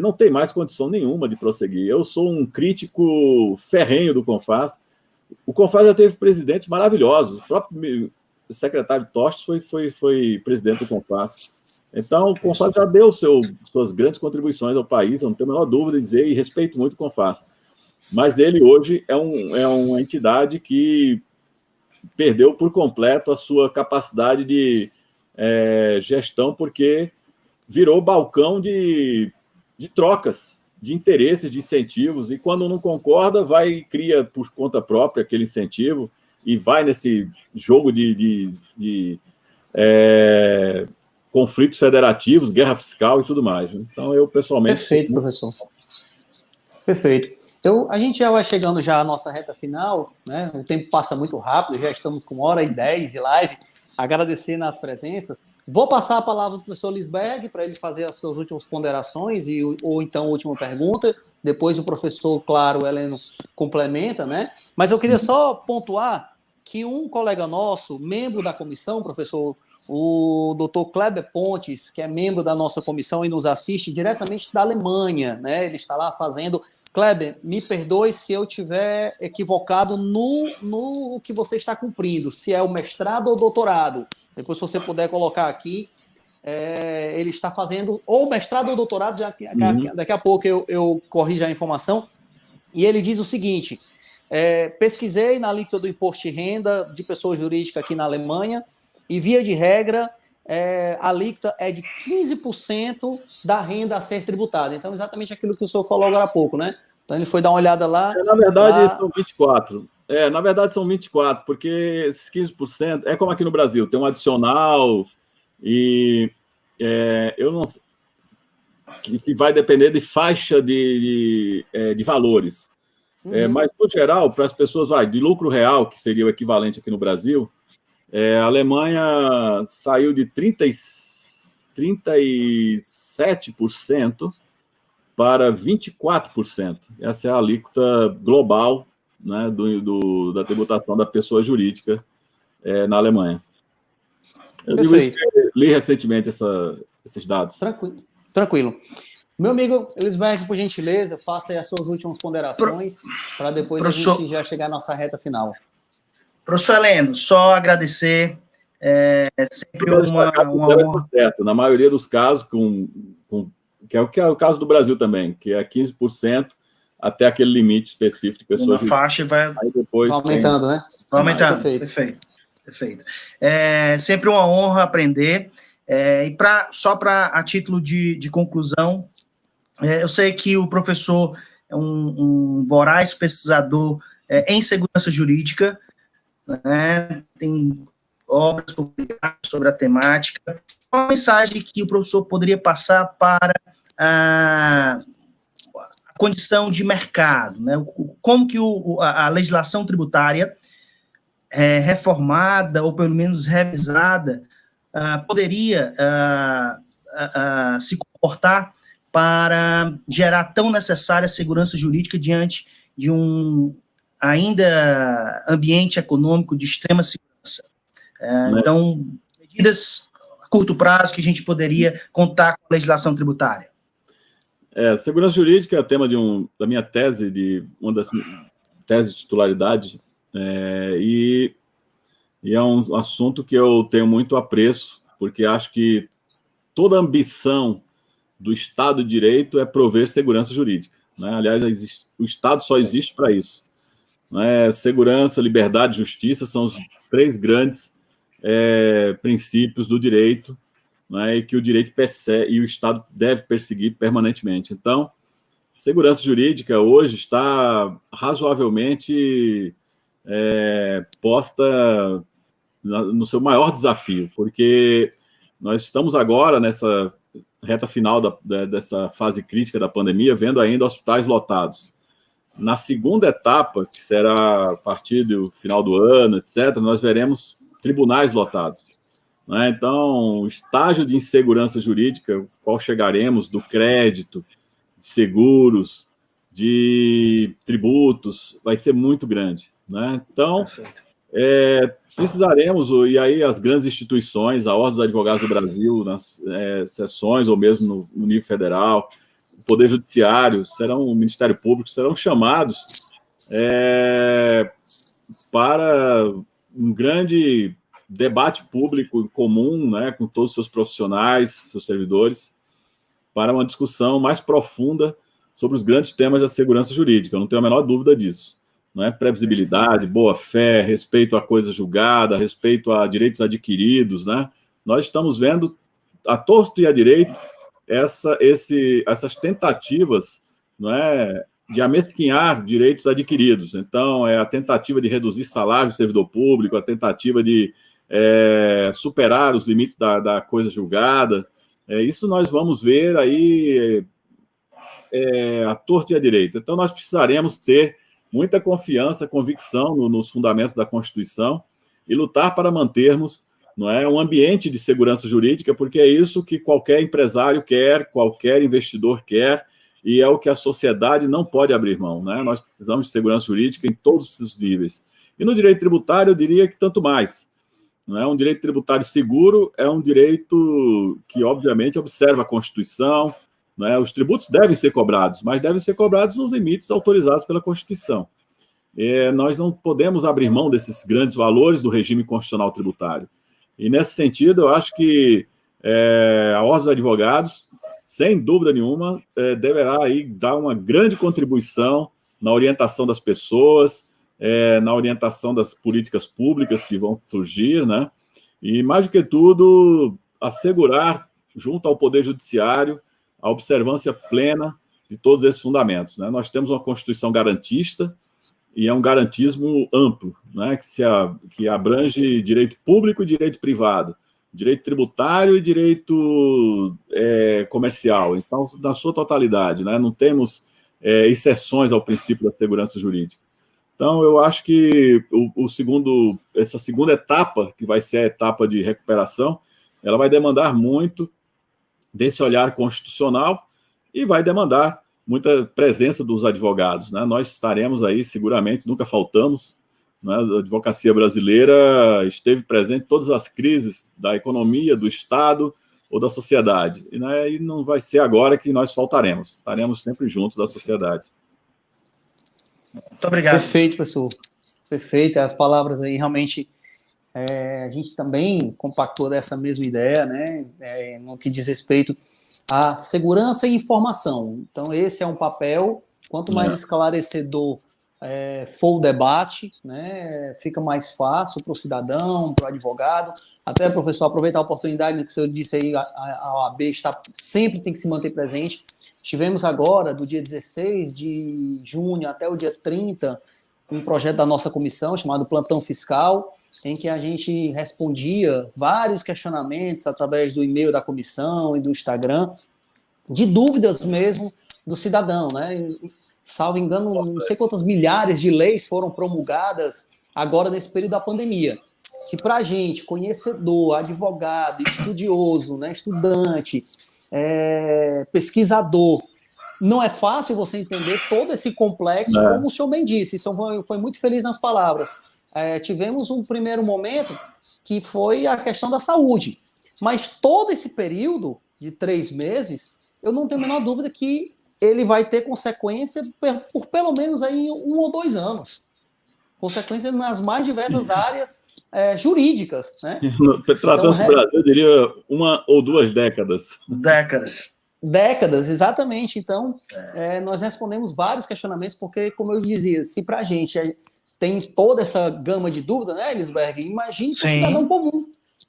[SPEAKER 2] não tem mais condição nenhuma de prosseguir. Eu sou um crítico ferrenho do CONFAS. O CONFAS já teve presidentes maravilhosos. O próprio secretário Tostes foi presidente do CONFAS. Então, o CONFAS já deu suas grandes contribuições ao país, eu não tenho a menor dúvida de dizer, e respeito muito o CONFAS. Mas ele, hoje, é uma entidade que perdeu por completo a sua capacidade de gestão, porque virou balcão de trocas, de interesses, de incentivos, e quando não concorda, vai e cria por conta própria aquele incentivo, e vai nesse jogo de conflitos federativos, guerra fiscal e tudo mais. Então, eu, pessoalmente...
[SPEAKER 1] Perfeito, professor. Perfeito. A gente já vai chegando já à nossa reta final, né? O tempo passa muito rápido, já estamos com 1h10 de live. Agradecendo as presenças. Vou passar a palavra ao professor Lisberg para ele fazer as suas últimas ponderações ou então a última pergunta. Depois o professor, claro, Heleno, complementa, né? Mas eu queria só pontuar que um colega nosso, membro da comissão, professor o doutor Kleber Pontes, que é membro da nossa comissão e nos assiste diretamente da Alemanha, né? Ele está lá fazendo... Kleber, me perdoe se eu estiver equivocado no que você está cumprindo, se é o mestrado ou doutorado. Depois, se você puder colocar aqui, ele está fazendo ou mestrado ou doutorado, daqui a pouco eu corrijo a informação. E ele diz o seguinte, pesquisei na alíquota do imposto de renda de pessoa jurídica aqui na Alemanha e, via de regra, a alíquota é de 15% da renda a ser tributada. Então, exatamente aquilo que o senhor falou agora há pouco, né? Então, ele foi dar uma olhada lá...
[SPEAKER 2] Na verdade, são 24. Na verdade, são 24, porque esses 15% é como aqui no Brasil, tem um adicional e eu não sei, que vai depender de faixa de valores. Mas, no geral, para as pessoas, de lucro real, que seria o equivalente aqui no Brasil, a Alemanha saiu de 37% para 24%. Essa é a alíquota global, né, da tributação da pessoa jurídica na Alemanha. Eu li recentemente esses dados.
[SPEAKER 1] Tranquilo. Meu amigo Elisberto, por gentileza, faça aí as suas últimas ponderações para depois a gente já chegar à nossa reta final.
[SPEAKER 3] Professor Heleno, só agradecer, sempre uma honra.
[SPEAKER 2] Certo, na maioria dos casos, que é o caso do Brasil também, que é 15% até aquele limite específico de pessoas.
[SPEAKER 3] Uma faixa e vai
[SPEAKER 1] depois aumentando, né?
[SPEAKER 3] Vai aumentando, perfeito. Sempre uma honra aprender. E só a título de conclusão, eu sei que o professor é um voraz pesquisador em segurança jurídica, né? Tem obras publicadas sobre a temática. Qual a mensagem que o professor poderia passar para a condição de mercado, né? Como que a legislação tributária reformada, ou pelo menos revisada, poderia se comportar para gerar tão necessária segurança jurídica diante de um ainda ambiente econômico de extrema segurança. Então, medidas a curto prazo que a gente poderia contar com a legislação tributária.
[SPEAKER 2] Segurança jurídica é o tema da minha tese, uma das teses de titularidade, e é um assunto que eu tenho muito apreço, porque acho que toda ambição do Estado de Direito é prover segurança jurídica, né? Aliás, o Estado só existe para isso. Segurança, liberdade e justiça são os 3 grandes princípios do direito, né, e que o direito persegue, e o Estado deve perseguir permanentemente. Então, segurança jurídica hoje está razoavelmente posta no seu maior desafio, porque nós estamos agora nessa reta final dessa fase crítica da pandemia, vendo ainda hospitais lotados. Na segunda etapa, que será a partir do final do ano, etc., nós veremos tribunais lotados, né? Então, o estágio de insegurança jurídica, qual chegaremos, do crédito, de seguros, de tributos, vai ser muito grande, né? Então, precisaremos, e aí as grandes instituições, a Ordem dos Advogados do Brasil, nas sessões, ou mesmo no nível federal, o Poder Judiciário, o Ministério Público, serão chamados para um grande debate público comum, né, com todos os seus profissionais, seus servidores, para uma discussão mais profunda sobre os grandes temas da segurança jurídica. Eu não tenho a menor dúvida disso. Não é? Previsibilidade, boa-fé, respeito à coisa julgada, respeito a direitos adquiridos, né? Nós estamos vendo, à torto e à direito, essas tentativas, não é, de amesquinhar direitos adquiridos. Então, a tentativa de reduzir salário do servidor público, a tentativa de superar os limites da coisa julgada. Isso nós vamos ver aí à torto e à direito. Então, nós precisaremos ter muita confiança, convicção nos fundamentos da Constituição e lutar para mantermos, não é, um ambiente de segurança jurídica, porque é isso que qualquer empresário quer, qualquer investidor quer, e é o que a sociedade não pode abrir mão, né? Nós precisamos de segurança jurídica em todos os níveis. E no direito tributário, eu diria que tanto mais. Não é? Um direito tributário seguro é um direito que, obviamente, observa a Constituição, não é? Os tributos devem ser cobrados, mas devem ser cobrados nos limites autorizados pela Constituição. Nós não podemos abrir mão desses grandes valores do regime constitucional tributário. E, nesse sentido, eu acho que a Ordem dos Advogados, sem dúvida nenhuma, deverá aí dar uma grande contribuição na orientação das pessoas, na orientação das políticas públicas que vão surgir, né? E, mais do que tudo, assegurar, junto ao Poder Judiciário, a observância plena de todos esses fundamentos, né? Nós temos uma Constituição garantista, e é um garantismo amplo, né, que abrange direito público e direito privado, direito tributário e direito comercial, então, na sua totalidade, né, não temos exceções ao princípio da segurança jurídica. Então, eu acho que essa segunda etapa, que vai ser a etapa de recuperação, ela vai demandar muito desse olhar constitucional e vai demandar muita presença dos advogados, né? Nós estaremos aí, seguramente, nunca faltamos, né? A advocacia brasileira esteve presente em todas as crises da economia, do Estado ou da sociedade. E não vai ser agora que nós faltaremos. Estaremos sempre juntos da sociedade.
[SPEAKER 3] Muito obrigado.
[SPEAKER 1] Perfeito, professor. Perfeito. As palavras aí, realmente, a gente também compactou dessa mesma ideia, né? No que diz respeito à segurança e informação. Então, esse é um papel, quanto mais esclarecedor for o debate, né, fica mais fácil para o cidadão, para o advogado. Até, professor, aproveitar a oportunidade, né, que o senhor disse aí, a OAB sempre tem que se manter presente. Tivemos agora, do dia 16 de junho até o dia 30, um projeto da nossa comissão chamado Plantão Fiscal, em que a gente respondia vários questionamentos através do e-mail da comissão e do Instagram, de dúvidas mesmo do cidadão, né? Salvo engano, não sei quantas milhares de leis foram promulgadas agora nesse período da pandemia. Se para a gente, conhecedor, advogado, estudioso, né, estudante, pesquisador, não é fácil você entender todo esse complexo, como o senhor bem disse, isso foi muito feliz nas palavras. Tivemos um primeiro momento que foi a questão da saúde, mas todo esse período de 3 meses, eu não tenho a menor dúvida que ele vai ter consequência por pelo menos aí 1 ou 2 anos. Consequências nas mais diversas áreas jurídicas, né?
[SPEAKER 2] Tratando do Brasil, eu diria 1 ou 2 décadas.
[SPEAKER 1] Décadas, exatamente. Então, nós respondemos vários questionamentos, porque, como eu dizia, se para a gente tem toda essa gama de dúvidas, né, Elisberg? Imagine o cidadão comum,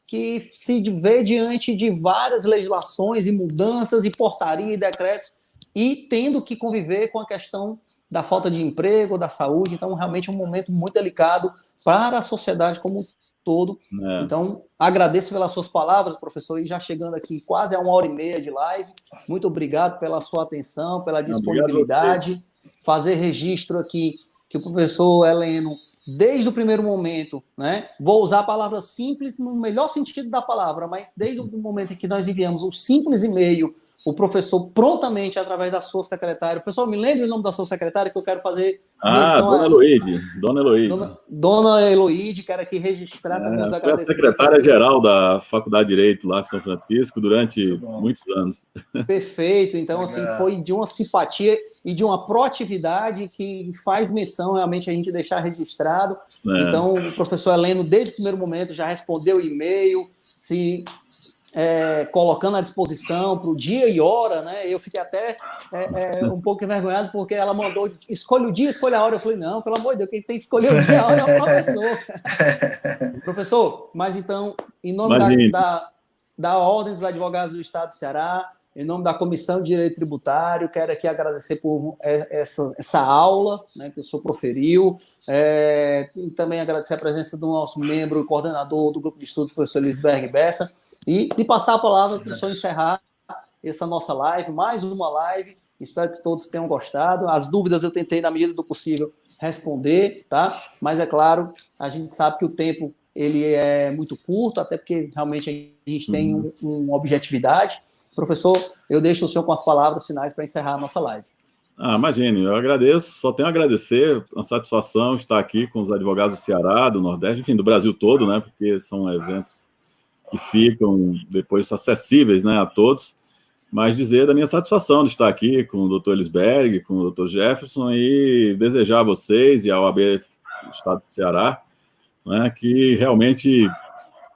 [SPEAKER 1] que se vê diante de várias legislações e mudanças e portaria e decretos, e tendo que conviver com a questão da falta de emprego, da saúde. Então, realmente, um momento muito delicado para a sociedade como um todo. Então, agradeço pelas suas palavras, professor, e já chegando aqui quase a 1h30 de live. Muito obrigado pela sua atenção, pela disponibilidade. Fazer registro aqui que o professor Heleno, desde o primeiro momento, né, vou usar a palavra simples no melhor sentido da palavra, mas desde o momento em que nós enviamos um simples e-mail, o professor prontamente, através da sua secretária... Professor, me lembre o nome da sua secretária, que eu quero fazer...
[SPEAKER 2] Dona Eloíde.
[SPEAKER 1] Dona Eloíde, quero aqui registrar também os agradecimentos.
[SPEAKER 2] Foi a secretária-geral da Faculdade de Direito lá em São Francisco durante muitos anos.
[SPEAKER 1] Perfeito. Então, assim, foi de uma simpatia e de uma proatividade que faz menção realmente a gente deixar registrado. Então, o professor Heleno, desde o primeiro momento, já respondeu o e-mail, colocando à disposição para o dia e hora, né? Eu fiquei até um pouco envergonhado, porque ela mandou, escolha o dia, escolha a hora. Eu falei, não, pelo amor de Deus, quem tem que escolher o dia e a hora é o professor. Professor, mas então, em nome da Ordem dos Advogados do Estado do Ceará, em nome da Comissão de Direito Tributário, quero aqui agradecer por essa aula, né, que o senhor proferiu, e também agradecer a presença do nosso membro e coordenador do Grupo de Estudos, professor Elisberg Bessa, e passar a palavra para o senhor encerrar essa nossa live, mais uma live. Espero que todos tenham gostado. As dúvidas eu tentei, na medida do possível, responder, tá? Mas, é claro, a gente sabe que o tempo ele é muito curto, até porque realmente a gente tem uma objetividade. Professor, eu deixo o senhor com as palavras finais para encerrar a nossa live.
[SPEAKER 2] Imagine, eu agradeço, só tenho a agradecer, uma satisfação estar aqui com os advogados do Ceará, do Nordeste, enfim, do Brasil todo, né, porque são eventos que ficam depois acessíveis, né, a todos, mas dizer da minha satisfação de estar aqui com o Dr. Elisberg, com o Dr. Jefferson, e desejar a vocês e à OAB do Estado do Ceará, né, que realmente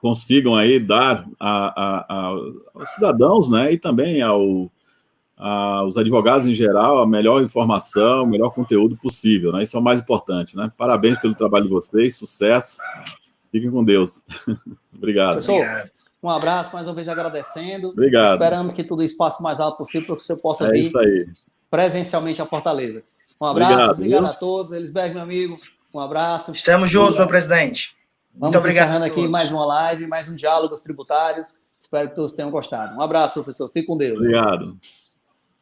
[SPEAKER 2] consigam aí dar aos cidadãos, né, e também aos advogados em geral a melhor informação, o melhor conteúdo possível, né? Isso é o mais importante, né? Parabéns pelo trabalho de vocês, sucesso, fiquem com Deus. Obrigado.
[SPEAKER 1] Professor, um abraço, mais uma vez agradecendo.
[SPEAKER 2] Obrigado.
[SPEAKER 1] Esperamos que tudo isso passe o mais alto possível para que o senhor possa vir presencialmente à Fortaleza. Um abraço, obrigado a todos. Elisberg, meu amigo, um abraço.
[SPEAKER 3] Estamos juntos, meu presidente.
[SPEAKER 1] Muito obrigado. Encerrando aqui mais uma live, mais um Diálogos Tributários. Espero que todos tenham gostado. Um abraço, professor. Fique com Deus.
[SPEAKER 2] Obrigado.